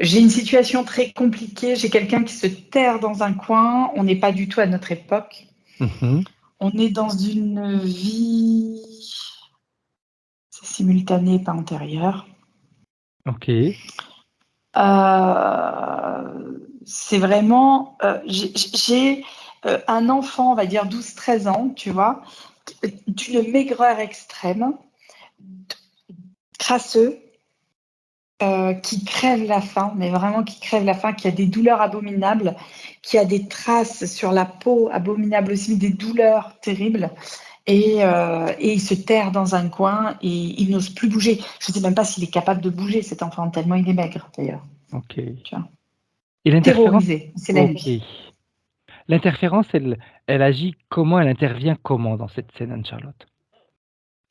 j'ai une situation très compliquée, j'ai quelqu'un qui se terre dans un coin, on n'est pas du tout à notre époque. Mmh. On est dans une vie, c'est simultané, pas antérieure. OK. C'est vraiment, j'ai un enfant, on va dire 12-13 ans, tu vois, d'une maigreur extrême, crasseux, qui crève la faim, mais vraiment qui crève la faim, qui a des douleurs abominables, qui a des traces sur la peau abominables aussi, des douleurs terribles. Et il se terre dans un coin et il n'ose plus bouger. Je ne sais même pas s'il est capable de bouger, cet enfant, tellement il est maigre, d'ailleurs. OK. Tu vois. Et l'interférence? Terrorisé, c'est la OK. nuit. L'interférence, elle agit comment? Elle intervient comment dans cette scène, Anne-Charlotte?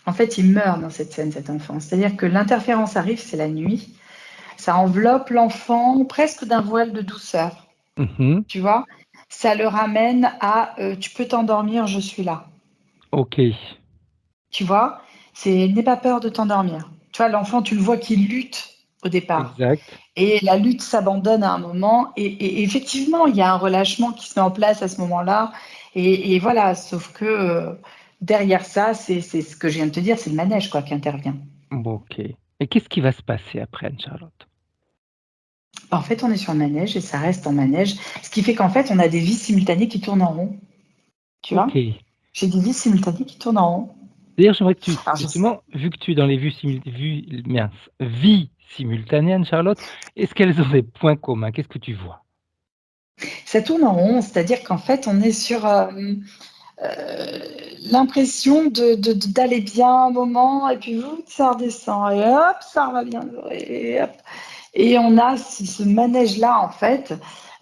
En fait, il meurt dans cette scène, cet enfant. C'est-à-dire que l'interférence arrive, c'est la nuit. Ça enveloppe l'enfant presque d'un voile de douceur, Mmh. tu vois. Ça le ramène à tu peux t'endormir, je suis là. OK. Tu vois, c'est n'aie pas peur de t'endormir. Tu vois, l'enfant, tu le vois qu'il lutte au départ. Exact. Et la lutte s'abandonne à un moment. Et effectivement, il y a un relâchement qui se met en place à ce moment-là. Et voilà, sauf que derrière ça, c'est ce que je viens de te dire, c'est le manège quoi, qui intervient. Bon, OK. Et qu'est-ce qui va se passer après, Anne-Charlotte? En fait, on est sur le manège et ça reste en manège, ce qui fait qu'en fait, on a des vies simultanées qui tournent en rond, tu vois? OK. J'ai des vies simultanées qui tournent en rond. D'ailleurs, j'aimerais que tu Alors je justement, vu que tu es dans les vies simultanées, Anne-Charlotte, est-ce qu'elles ont des points communs? Qu'est-ce que tu vois? ça tourne en rond, c'est-à-dire qu'en fait, on est sur, l'impression d'aller bien un moment et puis ça redescend et hop, ça va bien et hop et on a ce manège-là, en fait,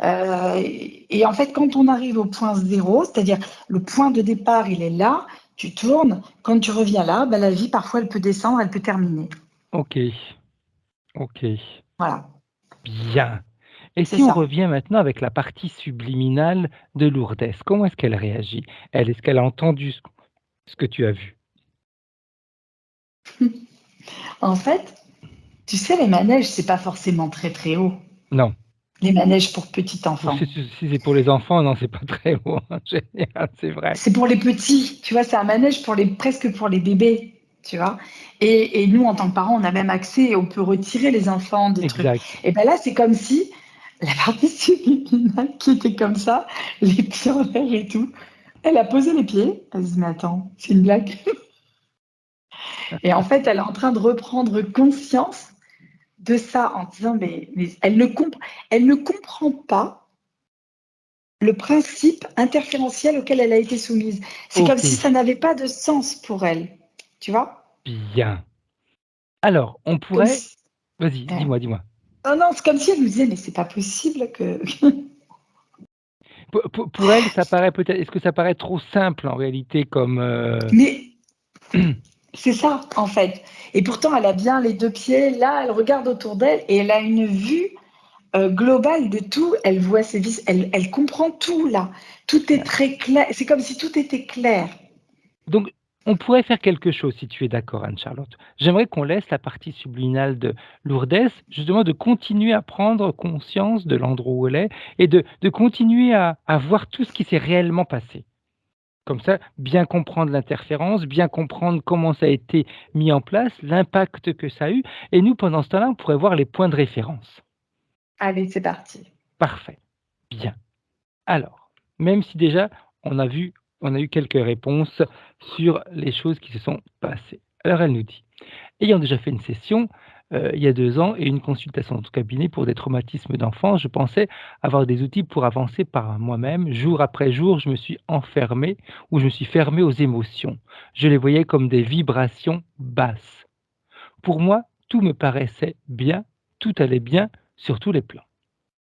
et en fait, quand on arrive au point zéro, c'est-à-dire le point de départ, il est là, tu tournes, quand tu reviens là, la vie, parfois, elle peut descendre, elle peut terminer. OK, OK, Voilà, bien. Et c'est si on ça. revient maintenant avec la partie subliminale de Lourdes, comment est-ce qu'elle réagit? Elle, est-ce qu'elle a entendu ce que tu as vu? En fait, tu sais, les manèges, c'est pas forcément très, très haut, Non. les manèges pour petits Pour enfants. si c'est pour les enfants, non, c'est pas très haut en général, c'est vrai. C'est pour les petits, tu vois, c'est un manège presque pour les bébés, tu vois. Et nous, en tant que parents, on a même accès, on peut retirer les enfants de trucs. Exact. Et ben là, c'est comme si la partie subliminale qui était comme ça, les pieds en l'air et tout, elle a posé les pieds, elle se dit, mais attends, c'est une blague. Et en fait, elle est en train de reprendre conscience de ça en disant, mais elle ne comprend pas le principe interférentiel auquel elle a été soumise. C'est comme si OK, ça n'avait pas de sens pour elle, tu vois? bien. Alors, on Comme pourrait si... Vas-y, Ouais. dis-moi. Oh non, c'est comme si elle nous disait, mais c'est pas possible que. Pour elle, ça paraît peut-être est-ce que ça paraît trop simple en réalité comme, Mais c'est ça, en fait. Et pourtant, elle a bien les deux pieds. Là, elle regarde autour d'elle et elle a une vue globale de tout. Elle voit ses vis, elle comprend tout là. Tout est bien. très clair. C'est comme si tout était clair. Donc on pourrait faire quelque chose si tu es d'accord Anne-Charlotte. J'aimerais qu'on laisse la partie subliminale de Lourdes, justement de continuer à prendre conscience de l'endroit où elle est et de continuer à voir tout ce qui s'est réellement passé. Comme ça, bien comprendre l'interférence, bien comprendre comment ça a été mis en place, l'impact que ça a eu et nous pendant ce temps-là, on pourrait voir les points de référence. Allez, c'est parti. Parfait, bien. Alors, même si déjà on a eu quelques réponses sur les choses qui se sont passées. Alors elle nous dit: «Ayant déjà fait une session, il y a 2 ans et une consultation dans ton cabinet pour des traumatismes d'enfance, je pensais avoir des outils pour avancer par moi-même. Jour après jour, je me suis enfermé ou je me suis fermé aux émotions. Je les voyais comme des vibrations basses. Pour moi, tout me paraissait bien, tout allait bien sur tous les plans.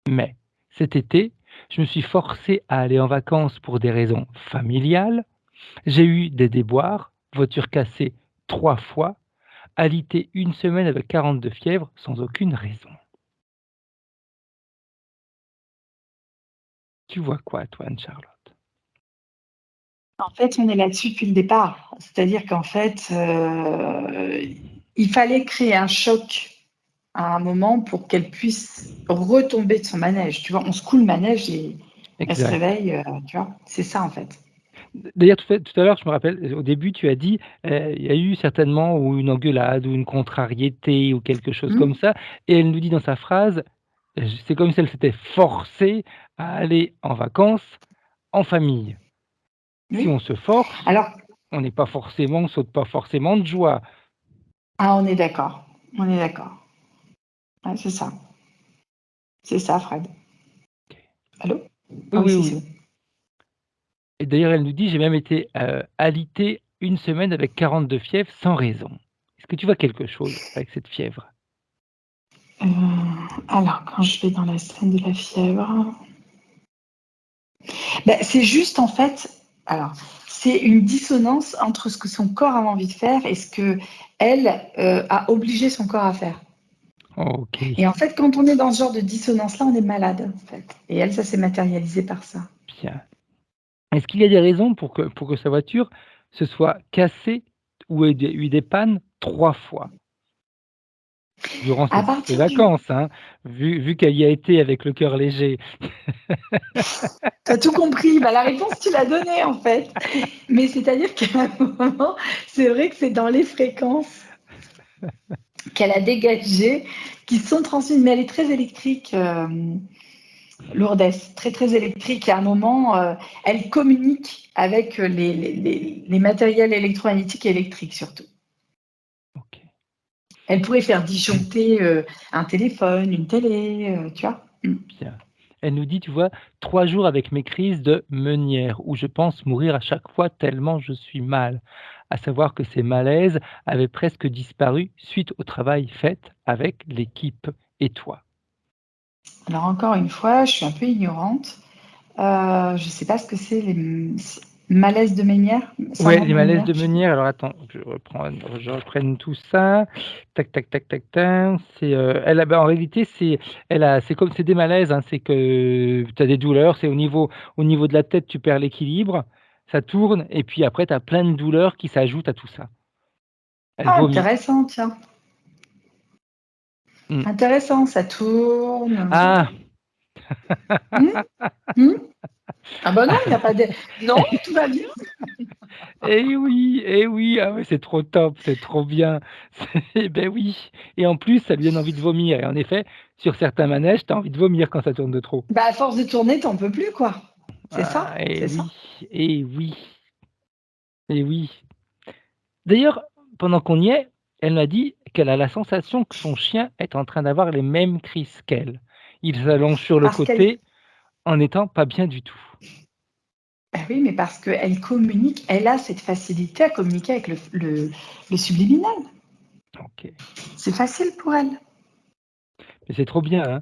Mais cet été, je me suis forcé à aller en vacances pour des raisons familiales. J'ai eu des déboires, voiture cassée 3 fois, alité une semaine avec 42 fièvres sans aucune raison. Tu vois quoi toi, Anne-Charlotte? En fait, on est là-dessus depuis le départ. C'est-à-dire qu'en fait, il fallait créer un choc à un moment pour qu'elle puisse retomber de son manège. Tu vois, on secoue le manège et elle se Exact. réveille, tu vois. C'est ça, en fait. D'ailleurs tout à l'heure, je me rappelle, au début tu as dit, il y a eu certainement ou une engueulade ou une contrariété ou quelque chose comme Mmh. ça et elle nous dit dans sa phrase, c'est comme si elle s'était forcée à aller en vacances en famille. Si Oui. on se force, Alors, on saute pas forcément de joie. ah, on est d'accord. On est d'accord. Ouais, c'est ça. C'est ça, Fred. Allô? Oui, Ah oui, oui, si, oui c'est bon. et d'ailleurs elle nous dit: «J'ai même été, alitée une semaine avec 42 fièvres sans raison». Est-ce que tu vois quelque chose avec cette fièvre? Heu, alors, quand je vais dans la scène de la fièvre, bah, c'est juste, en fait, alors, c'est une dissonance entre ce que son corps a envie de faire et ce qu'elle, a obligé son corps à faire. OK, Et en fait, quand on est dans ce genre de dissonance-là, on est malade, en fait. Et elle, ça s'est matérialisé par ça. bien. Est-ce qu'il y a des raisons pour que sa voiture se soit cassée ou ait eu des pannes 3 fois durant À ces partir du vacances, hein? Vu qu'elle y a été avec le cœur léger. Tu as tout compris, bah, la réponse, tu l'as donnée, en fait. Mais c'est-à-dire qu'à un moment, c'est vrai que c'est dans les fréquences qu'elle a dégagées qui sont transmises, mais elle est très électrique, Lourdes, très, très électrique. Et à un moment, elle communique avec les matériels électromagnétiques et électriques, surtout. OK. Elle pourrait faire disjoncter, un téléphone, une télé, tu vois? Mmh. Bien. Elle nous dit, tu vois: «3 jours avec mes crises de meunière où je pense mourir à chaque fois tellement je suis mal». À savoir que ces malaises avaient presque disparu suite au travail fait avec l'équipe et toi. Alors encore une fois, je suis un peu ignorante. Je sais pas ce que c'est les malaises de Ménière, Ouais, syndrome les de malaises Ménière, de je sais pas. meunière, alors attends, je reprenne tout ça. Tac, tac, tac, tac, tac. C'est, elle a bah, en réalité, c'est des malaises, hein, c'est que tu as des douleurs, c'est au niveau de la tête, tu perds l'équilibre, ça tourne et puis après tu as plein de douleurs qui s'ajoutent à tout ça. Elle Ah, vomit. intéressant, tiens. Mmh. Intéressant, ça tourne. Ah! Mmh, mmh. Ah bah non, il y a pas de non, tout va bien. Eh oui, ah ouais, c'est trop top, c'est trop bien. C'est beh, oui et en plus, ça lui donne envie de vomir et en effet, sur certains manèges, tu as envie de vomir quand ça tourne de trop. Bah, à force de tourner, tu en peux plus, quoi. C'est Ah ça, c'est ça. et oui, et oui. D'ailleurs, pendant qu'on y est, elle m'a dit qu'elle a la sensation que son chien est en train d'avoir les mêmes crises qu'elle. Il s'allonge sur le Parce qu'elle côté en étant pas bien du tout. bah oui, mais parce qu'elle communique, elle a cette facilité à communiquer avec le subliminal. OK. C'est facile pour elle. Mais c'est trop bien, hein.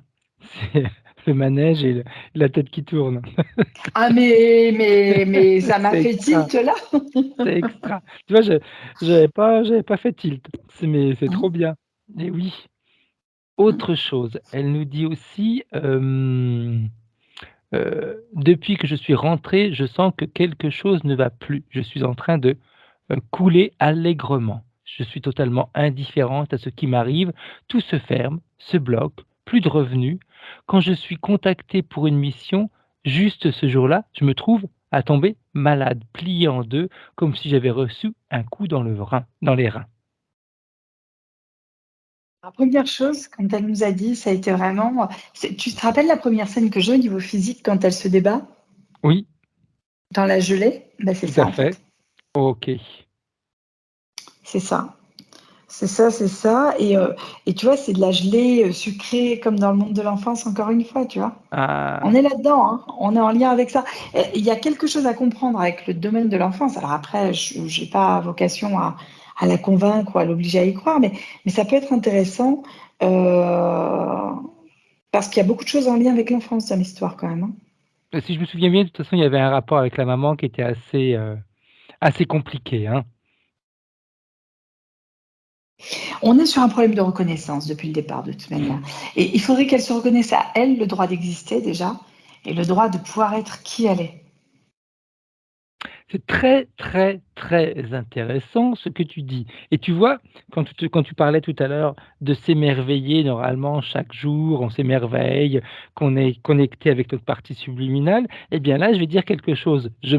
C'est le manège et la tête qui tourne. Ah, mais ça m'a C'est fait extra, tilt là. c'est extra. Tu vois, j'avais pas fait tilt. Mais c'est trop bien. Et oui. Autre chose, elle nous dit aussi, «Depuis que je suis rentrée, je sens que quelque chose ne va plus. Je suis en train de, couler allègrement. Je suis totalement indifférente à ce qui m'arrive. Tout se ferme, se bloque, plus de revenus. Quand je suis contactée pour une mission, juste ce jour-là, je me trouve à tomber malade, pliée en 2, comme si j'avais reçu un coup dans les reins». La première chose, quand elle nous a dit, ça a été vraiment. Tu te rappelles la première scène que j'ai au niveau physique quand elle se débat Oui, dans la gelée? Ben, c'est tout ça à en fait. fait. OK. C'est ça. C'est ça, c'est ça. Et tu vois, c'est de la gelée sucrée comme dans le monde de l'enfance, encore une fois, tu vois. On Ah, est là-dedans, hein, on est en lien avec ça. Et il y a quelque chose à comprendre avec le domaine de l'enfance. Alors après, je n'ai pas vocation à la convaincre ou à l'obliger à y croire, mais ça peut être intéressant parce qu'il y a beaucoup de choses en lien avec l'enfance dans l'histoire quand même, hein. si je me souviens bien, de toute façon, il y avait un rapport avec la maman qui était assez compliqué, hein? On est sur un problème de reconnaissance depuis le départ, de toute manière. Et il faudrait qu'elle se reconnaisse à elle le droit d'exister déjà et le droit de pouvoir être qui elle est. C'est très, très, très intéressant ce que tu dis et tu vois, quand tu parlais tout à l'heure de s'émerveiller normalement chaque jour, on s'émerveille, qu'on est connecté avec notre partie subliminale et bien là, je vais dire quelque chose. Je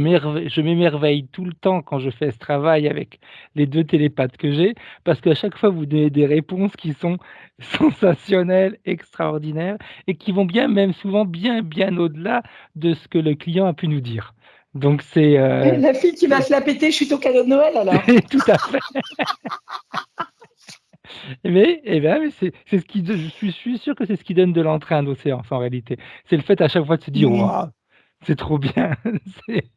m'émerveille tout le temps quand je fais ce travail avec les 2 télépathes que j'ai, parce qu'à chaque fois, vous donnez des réponses qui sont sensationnelles, extraordinaires et qui vont bien même souvent bien, bien au-delà de ce que le client a pu nous dire. Donc c'est, La fille qui va c'est se la péter, je suis ton cadeau de Noël alors. tout à fait. Mais mais c'est ce qui de je suis sûr que c'est ce qui donne de l'entrain à nos séances en réalité. C'est le fait à chaque fois de se dire: Mmh. «Waouh, c'est trop bien». C'est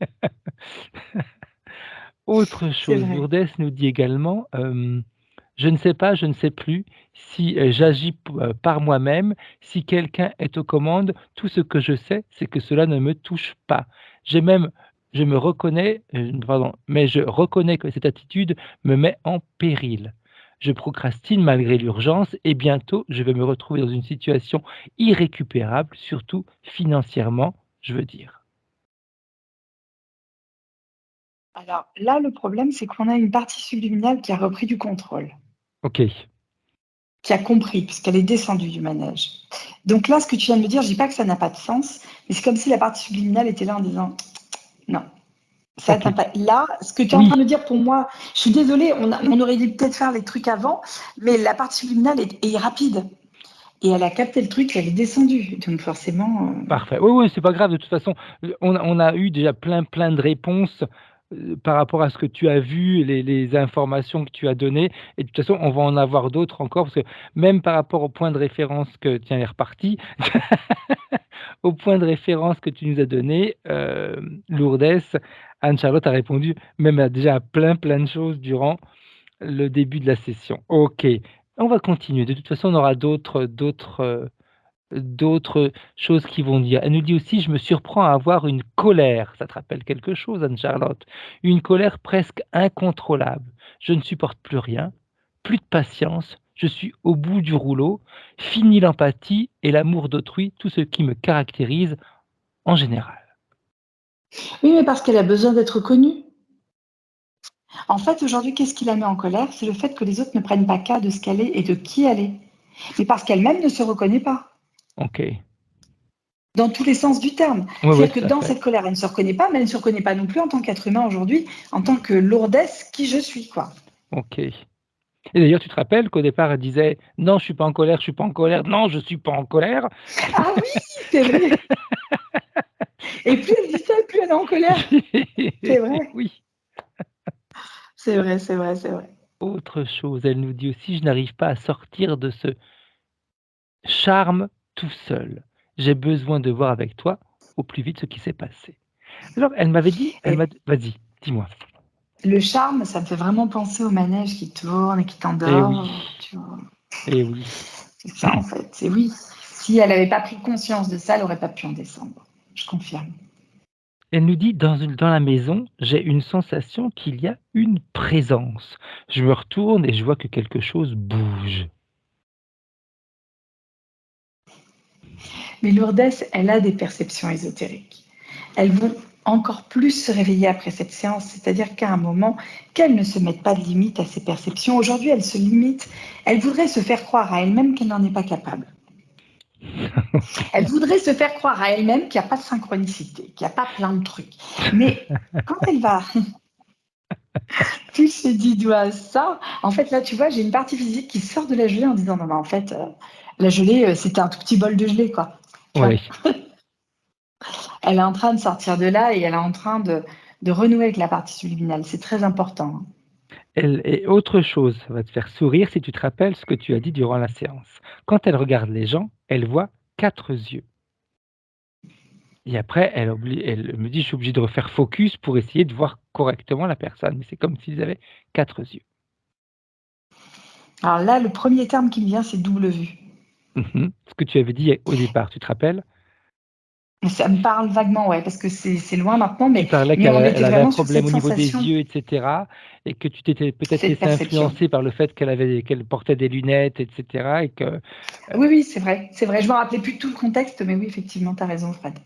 autre C'est chose, vrai. Lourdes nous dit également, «Je ne sais pas, je ne sais plus si, j'agis par moi-même, si quelqu'un est aux commandes. Tout ce que je sais, c'est que cela ne me touche pas. J'ai même je me reconnais, pardon, mais je reconnais que cette attitude me met en péril. Je procrastine malgré l'urgence et bientôt je vais me retrouver dans une situation irrécupérable, surtout financièrement, je veux dire». Alors là, le problème, c'est qu'on a une partie subliminale qui a repris du contrôle, OK. qui a compris, puisqu'elle est descendue du manège. Donc là, ce que tu viens de me dire, je dis pas que ça n'a pas de sens, mais c'est comme si la partie subliminale était là en disant non. Ça OK. atteint pas. Là, ce que tu es en Oui, train de me dire pour moi, je suis désolée, on aurait dû peut-être faire les trucs avant, mais la partie subliminale est rapide. Et elle a capté le truc, elle est descendue. Donc forcément, parfait. Oui, oui, c'est pas grave de toute façon, on a eu déjà plein de réponses, par rapport à ce que tu as vu, les informations que tu as données et de toute façon, on va en avoir d'autres encore parce que même par rapport au point de référence que tiens, elle est repartie, au point de référence que tu nous as donné, Lourdes, Anne-Charlotte a répondu même à déjà à plein de choses durant le début de la session. OK, on va continuer. De toute façon, on aura d'autres choses qui vont dire. Elle nous dit aussi: «Je me surprends à avoir une colère». Ça te rappelle quelque chose, Anne-Charlotte? Une colère presque incontrôlable. Je ne supporte plus rien, plus de patience, je suis au bout du rouleau. Fini l'empathie et l'amour d'autrui, tout ce qui me caractérise en général. oui, mais parce qu'elle a besoin d'être connue. En fait, aujourd'hui, qu'est-ce qui la met en colère? C'est le fait que les autres ne prennent pas cas de ce qu'elle est et de qui elle est. Mais parce qu'elle-même ne se reconnaît pas, OK. dans tous les sens du terme. Oui, oui, C'est-à-dire tout que à dans fait. cette colère, elle ne se reconnaît pas, mais elle ne se reconnaît pas non plus en tant qu'être humain aujourd'hui, en tant que lourdesse qui je suis, quoi. OK. Et d'ailleurs, tu te rappelles qu'au départ, elle disait: «Non, je suis pas en colère, je suis pas en colère. Non, je suis pas en colère». Ah oui, c'est vrai. Et plus elle dit ça, plus elle est en colère. C'est vrai. Oui. C'est vrai, c'est vrai, c'est vrai. Autre chose, elle nous dit aussi: «Je n'arrive pas à sortir de ce charme tout seul. J'ai besoin de voir avec toi au plus vite ce qui s'est passé». Alors elle m'avait dit, elle Et m'a vas-y, dis-moi? le charme, ça me fait vraiment penser au manège qui tourne et qui Eh oui, t'endort, tu vois. eh oui. C'est ça, en fait. C'est oui. Si elle n'avait pas pris conscience de ça, elle n'aurait pas pu en descendre. Je confirme. Elle nous dit: «Dans la maison, j'ai une sensation qu'il y a une présence. Je me retourne et je vois que quelque chose bouge». Mais Lourdes, elle a des perceptions ésotériques. Elles vont encore plus se réveiller après cette séance, c'est-à-dire qu'à un moment, qu'elle ne se mette pas de limite à ses perceptions. Aujourd'hui, elle se limite, elle voudrait se faire croire à elle-même qu'elle n'en est pas capable. Elle voudrait se faire croire à elle-même qu'il n'y a pas de synchronicité, qu'il n'y a pas plein de trucs. Mais quand elle va toucher du doigt ça, en fait, là, tu vois, j'ai une partie physique qui sort de la gelée en disant non, mais en fait, la gelée, c'était un tout petit bol de gelée, quoi. Tu vois, Oui. elle est en train de sortir de là et elle est en train de renouer avec la partie subliminale. C'est très important. Et autre chose, ça va te faire sourire si tu te rappelles ce que tu as dit durant la séance. Quand elle regarde les gens, elle voit 4 yeux et après elle me dit: «Je suis obligée de refaire focus pour essayer de voir correctement la personne», mais c'est comme s'ils avaient 4 yeux. Alors là, le premier terme qui me vient, c'est double vue. Mmh. Ce que tu avais dit au départ, tu te rappelles? Ça me parle vaguement, ouais, parce que c'est loin maintenant, Tu parlais mais qu'elle on a elle était avait un vraiment sur problème cette au niveau des sensation, yeux et cetera et que tu t'étais peut-être cette laissé perception. influencer par le fait qu'elle portait des lunettes et cetera et que Oui, oui, c'est vrai, c'est vrai. Je me rappelais plus de tout le contexte, mais oui, effectivement, tu as raison, Fred.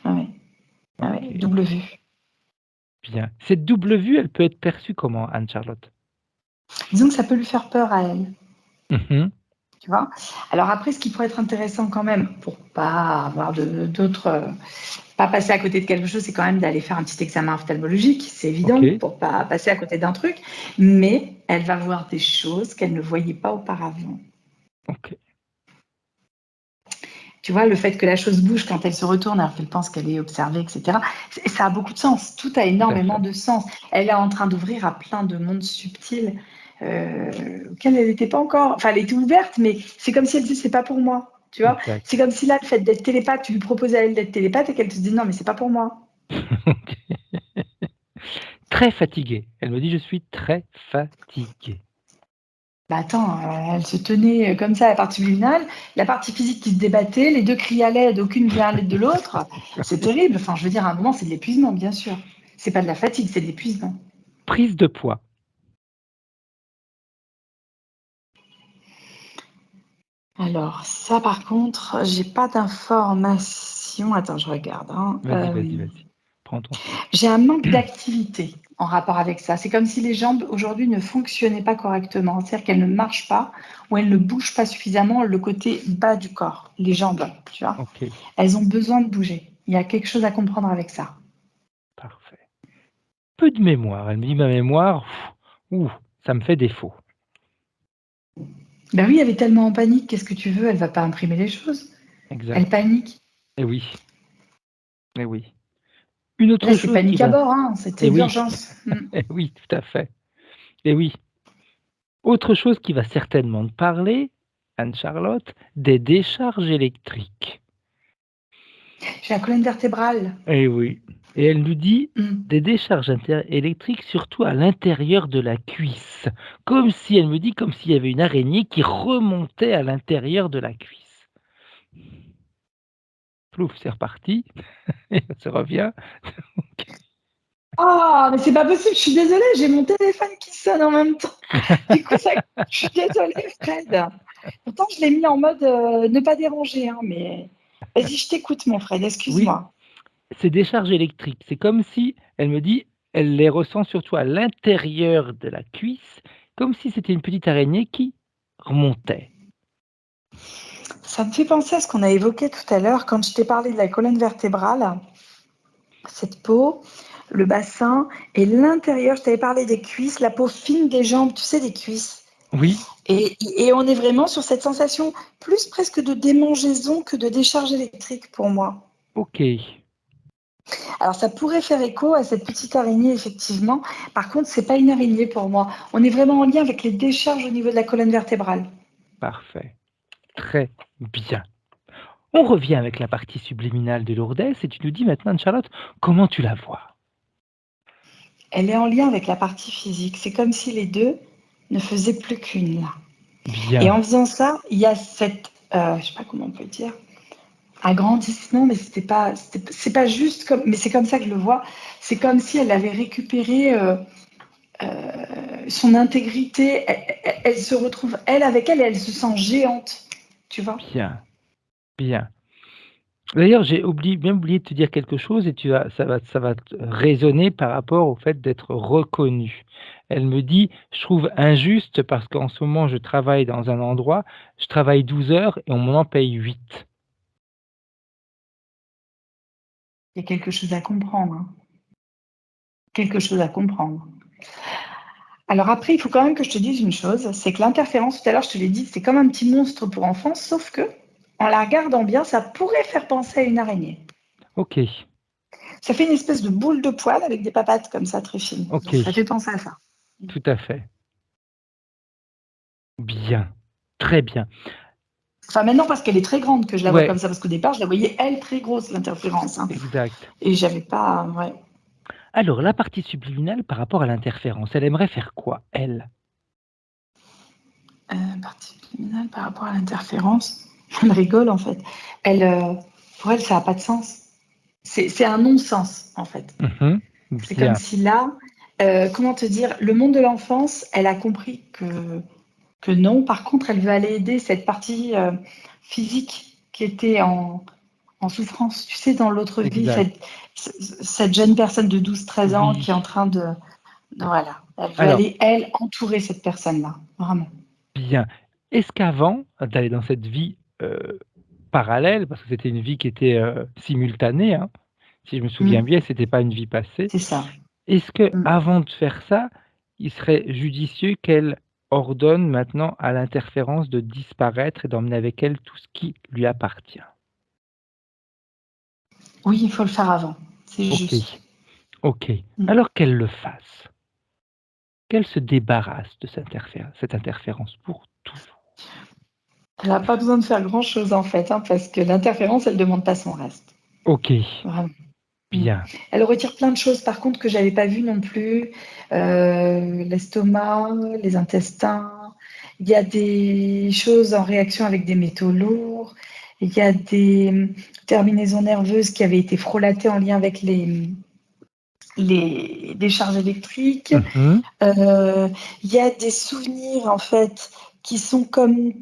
Ah ouais, ah ouais, OK, double vue. bien. Cette double vue, elle peut être perçue comment, Anne-Charlotte? Disons que ça peut lui faire peur à elle, Mmh. tu vois. Alors après, ce qui pourrait être intéressant quand même, pour pas avoir d'autres, pas passer à côté de quelque chose, c'est quand même d'aller faire un petit examen ophtalmologique, c'est évident, OK, pour pas passer à côté d'un truc. Mais elle va voir des choses qu'elle ne voyait pas auparavant. OK, Tu vois, le fait que la chose bouge quand elle se retourne alors qu'elle pense qu'elle est observée, etc., ça a beaucoup de sens. Tout a tout à énormément fait. de sens. Elle est en train d'ouvrir à plein de mondes subtils auxquels elle n'était pas encore. Enfin, elle était ouverte, mais c'est comme si elle disait c'est pas pour moi. Tu vois, Exact. c'est comme si là, le fait d'être télépathe, tu lui proposais à elle d'être télépathe et qu'elle te dit non, mais c'est pas pour moi. OK. Très fatiguée. Elle me dit: «Je suis très fatiguée». Bah attends, elle se tenait comme ça, la partie luminale, la partie physique qui se débattait, les deux crient à l'aide, aucune vient à l'aide de l'autre. C'est terrible. Enfin, je veux dire, à un moment, c'est de l'épuisement, bien sûr. C'est pas de la fatigue, c'est de l'épuisement. Prise de poids. Alors, ça, par contre, j'ai pas d'informations. Attends, je regarde. Hein. Vas-y, vas-y, vas-y. Prends ton temps. J'ai un manque d'activité en rapport avec ça. C'est comme si les jambes aujourd'hui ne fonctionnaient pas correctement. C'est-à-dire qu'elles ne marchent pas ou elles ne bougent pas suffisamment le côté bas du corps, les jambes, tu vois. OK, Elles ont besoin de bouger. Il y a quelque chose à comprendre avec ça. parfait. Peu de mémoire. Elle me dit: «Ma mémoire, ouh, ça me fait défaut». Ben oui, elle est tellement en panique. Qu'est-ce que tu veux? Elle va pas imprimer les choses. Elle Exact. panique. Et oui, et oui. Une Là, autre c'est chose qui panique à va bord. Hein. C'était et oui, l'urgence. et oui, tout à fait. Et oui. Autre chose qui va certainement te parler, Anne-Charlotte, des décharges électriques. J'ai la colonne vertébrale. Et oui. Et elle nous dit Hmm. des décharges électriques, surtout à l'intérieur de la cuisse. Comme si, elle me dit, comme s'il y avait une araignée qui remontait à l'intérieur de la cuisse. Plouf, c'est reparti. Et ça revient. Ah, mais c'est pas possible, je suis désolée, j'ai mon téléphone qui sonne en même temps. Du coup, ça, je suis désolée, Fred. Pourtant, je l'ai mis en mode ne pas déranger, hein, mais vas-y, je t'écoute, mon Fred, Oui, excuse-moi. ces décharges électriques, c'est comme si, elle me dit, elle les ressent surtout à l'intérieur de la cuisse, comme si c'était une petite araignée qui remontait. Ça me fait penser à ce qu'on a évoqué tout à l'heure quand je t'ai parlé de la colonne vertébrale, cette peau, le bassin, et l'intérieur, je t'avais parlé des cuisses, la peau fine des jambes, tu sais, des cuisses. Oui, Et on est vraiment sur cette sensation plus presque de démangeaison que de décharge électrique pour moi. OK, Alors ça pourrait faire écho à cette petite araignée, effectivement. Par contre, c'est pas une araignée pour moi. On est vraiment en lien avec les décharges au niveau de la colonne vertébrale. parfait, très bien. On revient avec la partie subliminale de Lourdes et tu nous dis maintenant, Charlotte, comment tu la vois? Elle est en lien avec la partie physique. C'est comme si les deux ne faisaient plus qu'une là. Et Bien, en faisant ça, il y a cette, je sais pas comment on peut dire, agrandissement, mais c'est pas juste comme, mais c'est comme ça que je le vois. C'est comme si elle avait récupéré son intégrité. Elle se retrouve, elle avec elle, et elle se sent géante, tu vois. bien, bien. D'ailleurs, j'ai bien oublié de te dire quelque chose et ça va te résonner par rapport au fait d'être reconnue. Elle me dit: «Je trouve injuste parce qu'en ce moment je travaille dans un endroit, je travaille 12 heures et on m'en paye 8». Il y a quelque chose à comprendre, hein. Quelque chose à comprendre. Alors après, il faut quand même que je te dise une chose, c'est que l'interférence, tout à l'heure, je te l'ai dit, c'est comme un petit monstre pour enfants, sauf que, en la regardant bien, ça pourrait faire penser à une araignée. OK, Ça fait une espèce de boule de poils avec des papates comme ça, très fines. Donc ça OK, fait penser à ça. tout à fait. Bien, très bien. Enfin, maintenant, parce qu'elle est très grande que je la vois Ouais, comme ça, parce qu'au départ, je la voyais, elle, très grosse, l'interférence, hein. exact. Et j'avais pas, ouais. Alors la partie subliminale par rapport à l'interférence, elle aimerait faire quoi, elle? Partie criminelle par rapport à l'interférence, elle rigole, en fait. Elle, pour elle, ça n'a pas de sens. C'est un non-sens, en fait. Mmh. C'est comme Bien, si là, comment te dire, le monde de l'enfance, elle a compris que non. Par contre, elle veut aller aider cette partie physique qui était en souffrance. Tu sais, dans l'autre vie, exact. cette jeune personne de 12-13 ans Oui. qui est en train de... Voilà, elle veut Alors, aller, elle, entourer cette personne-là, vraiment. bien. Est-ce qu'avant d'aller dans cette vie, parallèle, parce que c'était une vie qui était, simultanée, hein, si je me souviens Mm, bien, c'était pas une vie passée. c'est ça. Est-ce Mm. qu'avant de faire ça, il serait judicieux qu'elle ordonne maintenant à l'interférence de disparaître et d'emmener avec elle tout ce qui lui appartient? Oui, il faut le faire avant. C'est OK, juste. OK. Mm. Alors qu'elle le fasse, qu'elle se débarrasse de cette interférence pour toujours. Elle n'a pas besoin de faire grand-chose, en fait, hein, parce que l'interférence, elle ne demande pas son reste. OK, Vraiment. Mm. bien. Elle retire plein de choses, par contre, que j'avais pas vues non plus. L'estomac, les intestins. Il y a des choses en réaction avec des métaux lourds. Il y a des terminaisons nerveuses qui avaient été frôlatées en lien avec les décharges électriques. Mmh. Il y a des souvenirs, en fait, qui sont comme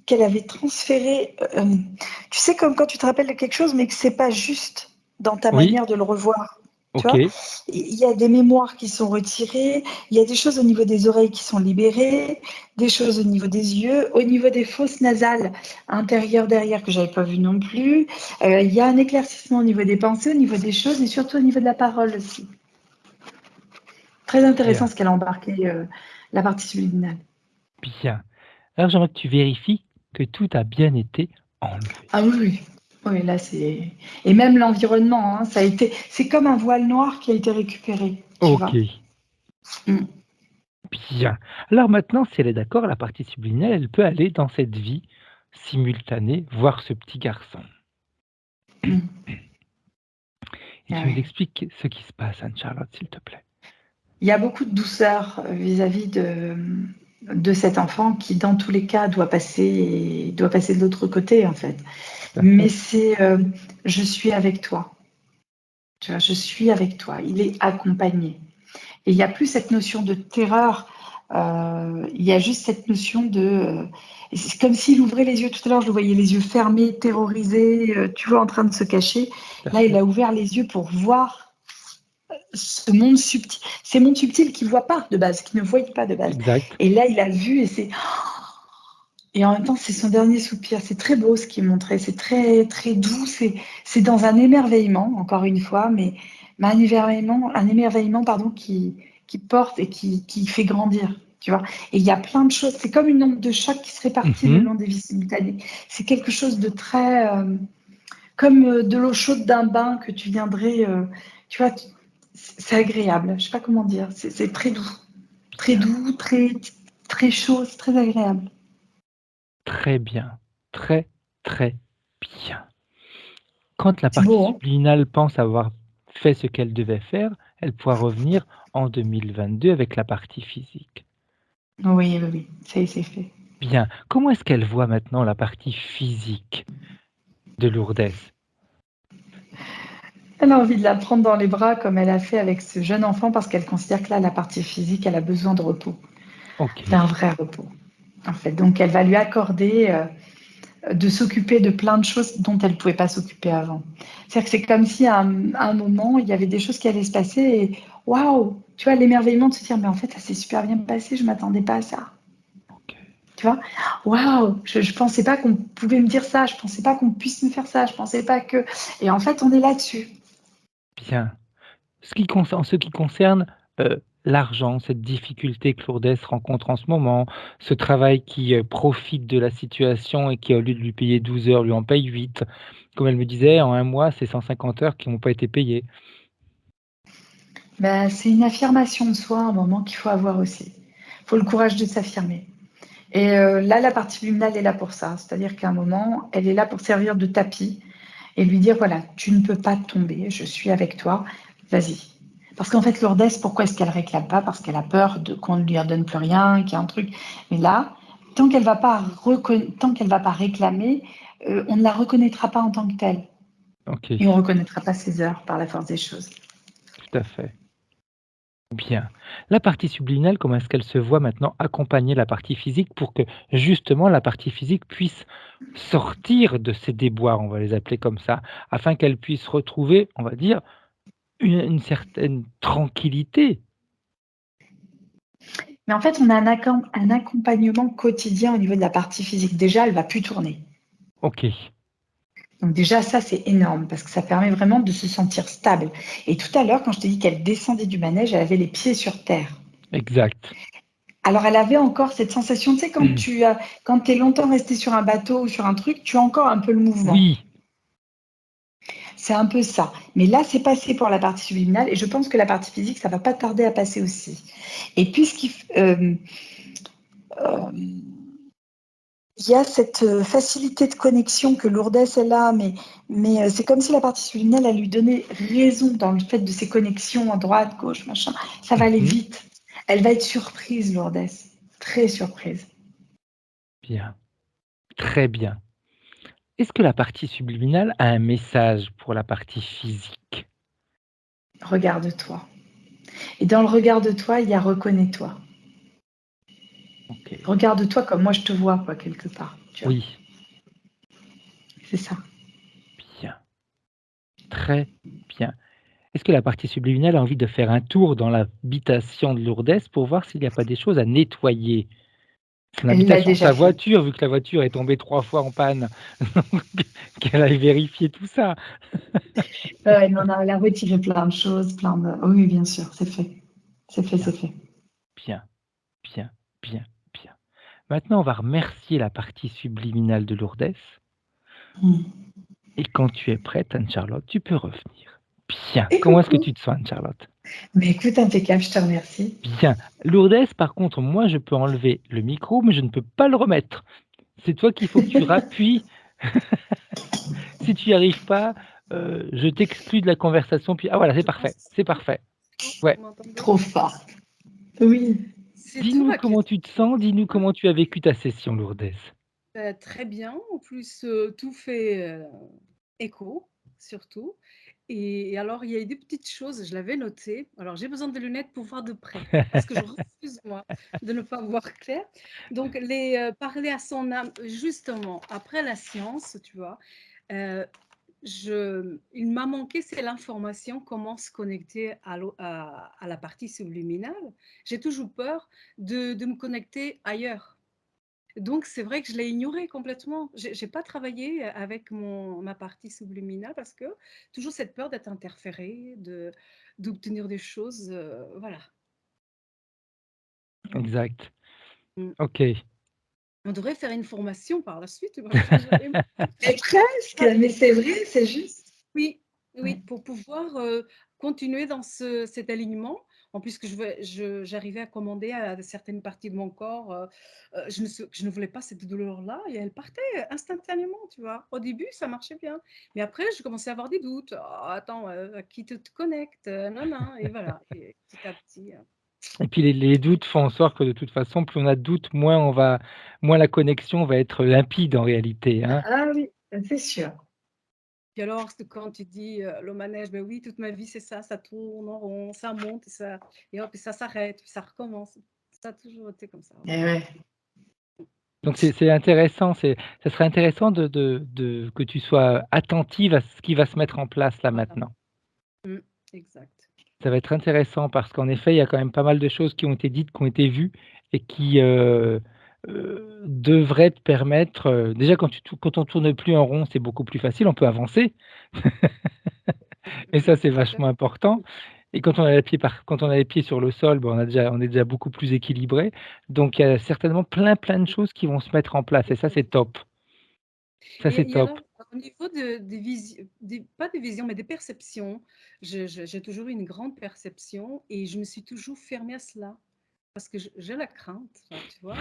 qu'elle avait transféré. Tu sais, comme quand tu te rappelles de quelque chose, mais que c'est pas juste dans ta Oui, manière de le revoir. Tu vois, OK, il y a des mémoires qui sont retirées, il y a des choses au niveau des oreilles qui sont libérées, des choses au niveau des yeux, au niveau des fosses nasales intérieures derrière que j'avais pas vu non plus. Il y a un éclaircissement au niveau des pensées, au niveau des choses et surtout au niveau de la parole aussi. Très intéressant bien, ce qu'elle a embarqué, la partie subliminale. bien. Alors j'aimerais que tu vérifies que tout a bien été enlevé. Ah oui, oui. Oui, là, c'est... Et même l'environnement, hein, ça a été... C'est comme un voile noir qui a été récupéré, tu vois. OK, Mm. bien. Alors maintenant, si elle est d'accord, la partie subliminale, elle peut aller dans cette vie simultanée, voir ce petit garçon. Mm. Et Ah tu nous oui. expliques ce qui se passe, Anne-Charlotte, s'il te plaît. Il y a beaucoup de douceur vis-à-vis de cet enfant qui, dans tous les cas, doit passer de l'autre côté, en fait. Tout à Mais fait. c'est je suis avec toi. Tu vois, je suis avec toi. Il est accompagné. Et il n'y a plus cette notion de terreur. Il y a juste cette notion de. C'est comme s'il ouvrait les yeux. Tout à l'heure, je le voyais les yeux fermés, terrorisé, tu vois, en train de se cacher. Tout à Là, il fait. a ouvert les yeux pour voir ce monde subtil. Ces mondes subtils qu'il ne voit pas de base, qu'il ne voyait pas de base. Exact. Et là, il a vu et c'est. Et en même temps, c'est son dernier soupir. C'est très beau ce qu'il montrait. C'est très, très doux. C'est dans un émerveillement, encore une fois, mais un émerveillement pardon, qui porte et qui fait grandir. Tu vois. Et il y a plein de choses. C'est comme une onde de choc qui se répartit le Mmh. long des vies simultanées. C'est quelque chose de très. Comme de l'eau chaude d'un bain que tu viendrais. Tu vois, c'est agréable. Je ne sais pas comment dire. C'est très doux. Très Bien, doux, très, très chaud. C'est très agréable. très bien, très, très bien. Quand la C'est partie beau, hein. subliminale pense avoir fait ce qu'elle devait faire, elle pourra revenir en 2022 avec la partie physique. Oui, oui, oui, ça y est, c'est fait. Bien. Comment est-ce qu'elle voit maintenant la partie physique de Lourdes? Elle a envie de la prendre dans les bras comme elle a fait avec ce jeune enfant parce qu'elle considère que là, la partie physique, elle a besoin de repos, d'un OK, vrai repos, en fait. Donc, elle va lui accorder de s'occuper de plein de choses dont elle ne pouvait pas s'occuper avant. C'est-à-dire que c'est comme si à un moment, il y avait des choses qui allaient se passer et waouh, tu vois, l'émerveillement de se dire, mais en fait, ça s'est super bien passé, je ne m'attendais pas à ça. OK. Tu vois, waouh, je ne pensais pas qu'on pouvait me dire ça, je ne pensais pas qu'on puisse me faire ça, je ne pensais pas que. Et en fait, on est là-dessus. Bien. En ce qui concerne, l'argent, cette difficulté que Lourdes rencontre en ce moment, ce travail qui, profite de la situation et qui, au lieu de lui payer 12 heures, lui en paye 8. Comme elle me disait, en un mois, c'est 150 heures qui n'ont pas été payées. Ben, c'est une affirmation de soi à un moment qu'il faut avoir aussi. Il faut le courage de s'affirmer. Et là, la partie luminale est là pour ça. C'est-à-dire qu'à un moment, elle est là pour servir de tapis et lui dire, voilà, tu ne peux pas tomber, je suis avec toi, vas-y. Parce qu'en fait, Lourdes, pourquoi est-ce qu'elle réclame pas? Parce qu'elle a peur qu'on ne lui redonne plus rien, qu'il y a un truc. Mais là, tant qu'elle va pas réclamer, on ne la reconnaîtra pas en tant que telle. OK, Et on ne reconnaîtra pas ses heures par la force des choses. tout à fait. Bien. La partie subliminale, comment est-ce qu'elle se voit maintenant accompagner la partie physique pour que justement la partie physique puisse sortir de ses déboires, on va les appeler comme ça, afin qu'elle puisse retrouver, on va dire, une certaine tranquillité? Mais en fait, on a un accompagnement quotidien au niveau de la partie physique. Déjà, elle va plus tourner. OK, Donc déjà, ça, c'est énorme parce que ça permet vraiment de se sentir stable. Et tout à l'heure, quand je t'ai dit qu'elle descendait du manège, elle avait les pieds sur terre. exact. Alors, elle avait encore cette sensation, tu sais, quand tu es longtemps resté sur un bateau ou sur un truc, tu as encore un peu le mouvement. Oui, C'est un peu ça. Mais là, c'est passé pour la partie subliminale et je pense que la partie physique, ça va pas tarder à passer aussi. Et il y a cette facilité de connexion que Lourdes, elle a, mais c'est comme si la partie subliminale, elle lui donnait raison dans le fait de ses connexions à droite, gauche, machin. Ça va aller mmh, vite. Elle va être surprise, Lourdes. Très surprise. bien, très bien. Est-ce que la partie subliminale a un message pour la partie physique? Regarde-toi. Et dans le regarde-toi, il y a reconnais-toi. OK, Regarde-toi comme moi je te vois, quoi, quelque part. Tu vois. oui, C'est ça. bien, très bien. Est-ce que la partie subliminale a envie de faire un tour dans l'habitation de Lourdes pour voir s'il n'y a pas des choses à nettoyer? Son Elle l'a habitation, déjà sa fait. voiture, vu que la voiture est tombée 3 fois en panne, donc qu'elle aille vérifier tout ça. Non, non, elle a retiré plein de choses, plein de. Oui, bien sûr, c'est fait. C'est fait, Bien, c'est fait. bien, bien, bien, bien. Maintenant, on va remercier la partie subliminale de Lourdes Hmm. et quand tu es prête, Anne-Charlotte, tu peux revenir. Bien. Et Comment est-ce que coucou. tu te sens, Anne-Charlotte? Mais écoute, impeccable, je te remercie. Bien. Lourdes, par contre, moi, je peux enlever le micro, mais je ne peux pas le remettre. C'est toi qu'il faut que tu rappuies. Si tu n'y arrives pas, je t'exclus de la conversation, puis ah voilà, c'est Je pense parfait, que c'est c'est bon. parfait. C'est bon. Ouais. Vous m'entendez? Trop fort. Oui. C'est Dis-nous toi qui comment étais tu te sens, dis-nous comment tu as vécu ta session, Lourdes. très bien. En plus, tout fait écho, surtout. Et alors, il y a des petites choses, je l'avais noté. Alors, j'ai besoin de lunettes pour voir de près, parce que je refuse, moi, de ne pas voir clair. Donc, parler à son âme, justement, après la science, tu vois, euh, il m'a manqué, c'est l'information, comment se connecter à la partie subliminale. J'ai toujours peur de me connecter ailleurs. Donc, c'est vrai que je l'ai ignoré complètement. J'ai pas travaillé avec ma partie subliminale parce que toujours cette peur d'être interférée, d'obtenir des choses, voilà. Exact. Mm. OK. On devrait faire une formation par la suite. Moi, j'aurais Mais presque, mais c'est vrai, c'est juste. Oui, oui, Ouais. pour pouvoir continuer dans cet alignement. En plus que j'arrivais à commander à certaines parties de mon corps, je ne voulais pas cette douleur-là et elle partait instantanément, tu vois. Au début, ça marchait bien. Mais après, je commençais à avoir des doutes. Ah, attends, à qui tu te connectes? Non, non, et voilà. Et petit à petit. Et puis les doutes font en sorte que de toute façon, plus on a de doutes, moins la connexion va être limpide en réalité, hein. Ah oui, c'est sûr. Puis alors, c'est quand tu dis, le manège, ben oui, toute ma vie, c'est ça tourne en rond, ça monte et hop et ça s'arrête, puis ça recommence. Ça a toujours été comme ça, ouais. Et ouais. Donc c'est intéressant, ça serait intéressant de que tu sois attentive à ce qui va se mettre en place là Voilà. maintenant. Mmh, exact. Ça va être intéressant parce qu'en effet, il y a quand même pas mal de choses qui ont été dites, qui ont été vues et qui, devraient te permettre, déjà quand on tourne plus en rond, c'est beaucoup plus facile, on peut avancer et ça, c'est Tout à vachement important et quand on a les pieds sur le sol, ben, on est déjà beaucoup plus équilibré, donc il y a certainement plein de choses qui vont se mettre en place et ça, c'est top. Ça, c'est et top. alors, au niveau des visions, pas des visions, mais des perceptions, j'ai toujours eu une grande perception et je me suis toujours fermée à cela. Parce que j'ai la crainte, là, tu vois,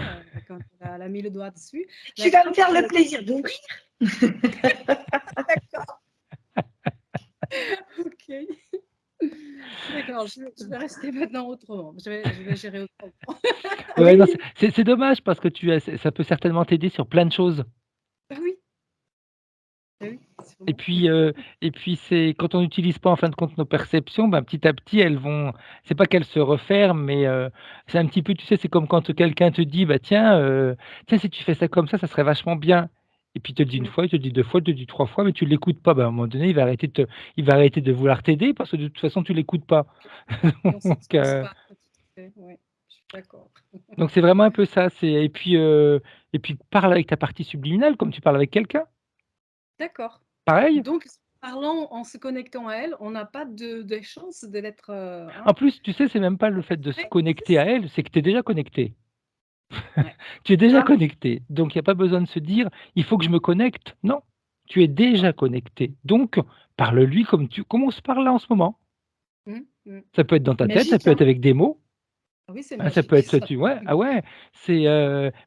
quand elle a mis le doigt dessus, Tu la vas me crainte faire que le plaisir d'ouvrir. d'accord, OK. D'accord, je vais rester maintenant autrement. Je vais gérer autrement. Ouais, non, Oui, c'est dommage parce que tu as ça peut certainement t'aider sur plein de choses. Ah oui, ah oui, Et sûrement. puis, heu et puis c'est quand on n'utilise pas en fin de compte nos perceptions, ben, petit à petit elles vont c'est pas qu'elles se referment, mais, c'est un petit peu tu sais, c'est comme quand quelqu'un te dit: «Bah, tiens si tu fais ça comme ça serait vachement bien» et puis il te le dit une Mmh. fois, il te le dit 2 fois, il te le dit 3 fois, mais tu l'écoutes pas. Bah, à un moment donné, il va arrêter de vouloir t'aider parce que de toute façon tu l'écoutes pas. Et on Donc, s'expose pas, tout à fait, ouais, je suis d'accord. donc c'est vraiment un peu ça, c'est et puis parle avec ta partie subliminale comme tu parles avec quelqu'un. D'accord. Pareil. Donc parlant en se connectant à elle, on n'a pas de chance de l'être, En hein, plus, tu sais, c'est même pas le fait de se attiré? C'est connecter à ça. elle, c'est que tu es déjà connecté. Ouais. Tu es déjà ah, connecté, donc il y a pas besoin de se dire: «Il faut que je me connecte». Non, tu es déjà connecté, donc parle-lui comme on se parle là en ce moment. Mmh, mmh. Ça peut être dans ta tête, ça magique, peut être hein? avec des mots, Ah oui, c'est hein, ça peut magique être ça. tu ouais, ah ouais,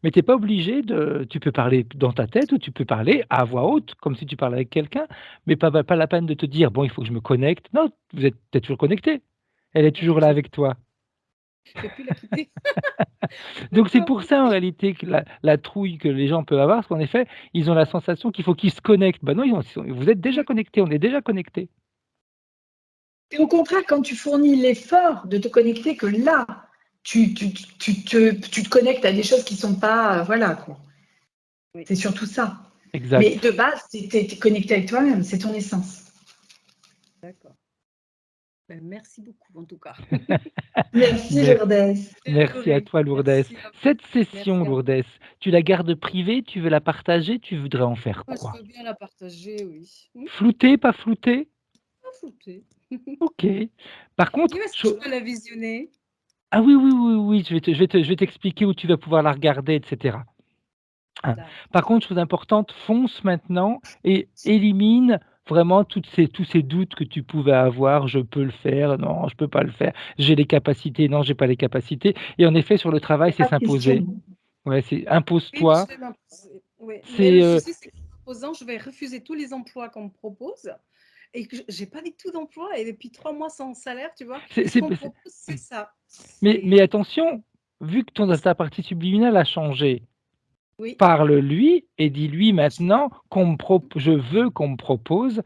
mais tu es pas obligé tu peux parler dans ta tête ou tu peux parler à voix haute, comme si tu parlais avec quelqu'un, mais pas la peine de te dire: «Bon, il faut que je me connecte». Non, tu es toujours connecté. Elle est Ouais, toujours là avec toi. je peux plus la quitter. Donc c'est D'accord, pour ça en OK. réalité que la trouille que les gens peuvent avoir, parce qu'en effet, ils ont la sensation qu'il faut qu'ils se connectent. Bah non, vous êtes déjà Mmh. connectés, on est déjà connectés. Et au contraire, quand tu fournis l'effort de te connecter, que là, tu te connectes à des choses qui sont pas, voilà, quoi. Oui, C'est surtout ça. Mais Exact. de base, tu es connecté avec toi-même, c'est ton essence. d'accord. Ben, merci beaucoup en tout cas. Merci Mer Lourdes. J'ai merci à adoré. toi Lourdes. Merci à vous. Cette session Merci à vous. Lourdes, tu la gardes privée, tu veux la partager, tu voudrais en faire Moi, je quoi? veux bien la partager, oui. Mmh, Flouter, pas flouter? pas flouter. OK. Par Et où contre, est-ce que je peux la visionner? ah oui, je vais t'expliquer où tu vas pouvoir la regarder et cetera. Hein. Par D'accord. contre, chose importante, fonce maintenant et élimine vraiment tous ces doutes que tu pouvais avoir: «Je peux le faire, non, je peux pas le faire, j'ai les capacités, non, j'ai pas les capacités» et en effet, sur le Il travail, n'y a c'est pas de s'imposer. question. Ouais, c'est Oui, mais je impose-toi, vais m'imposer. Oui, mais c'est, le souci, c'est qu'en m'imposant, je vais refuser tous les emplois qu'on me propose et que j'ai pas du tout d'emploi et depuis 3 mois sans salaire, tu vois? Et ce qu'on me c'est propose, c'est ça. mais C'est attention, vu que ta partie subliminale a changé, oui, parle-lui et dis-lui maintenant je veux qu'on me propose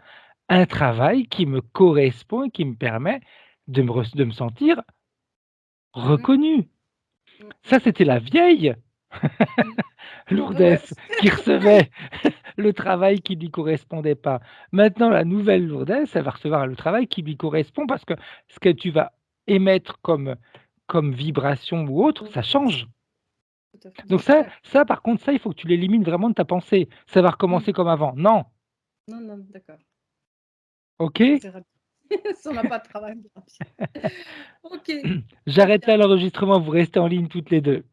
un travail qui me correspond et qui me permet de me sentir mmh, reconnu. mmh, Ça, mmh, c'était la vieille mmh. Lourdes Ouais, qui recevait le travail qui lui correspondait pas. Maintenant, la nouvelle Lourdes, elle va recevoir le travail qui lui correspond parce que ce que tu vas émettre comme vibration ou autre, ça vibration, change. tout à fait, je Donc suis d'accord. ça par contre, ça, il faut que tu l'élimines vraiment de ta pensée. Ça va Mmh. recommencer comme avant. Non, Non, non, d'accord. Ça, OK? c'est rapide. Si on n'a pas de travail, c'est rapide. OK, très J'arrête bien. là l'enregistrement, vous restez en ligne toutes les 2.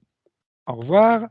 Au revoir.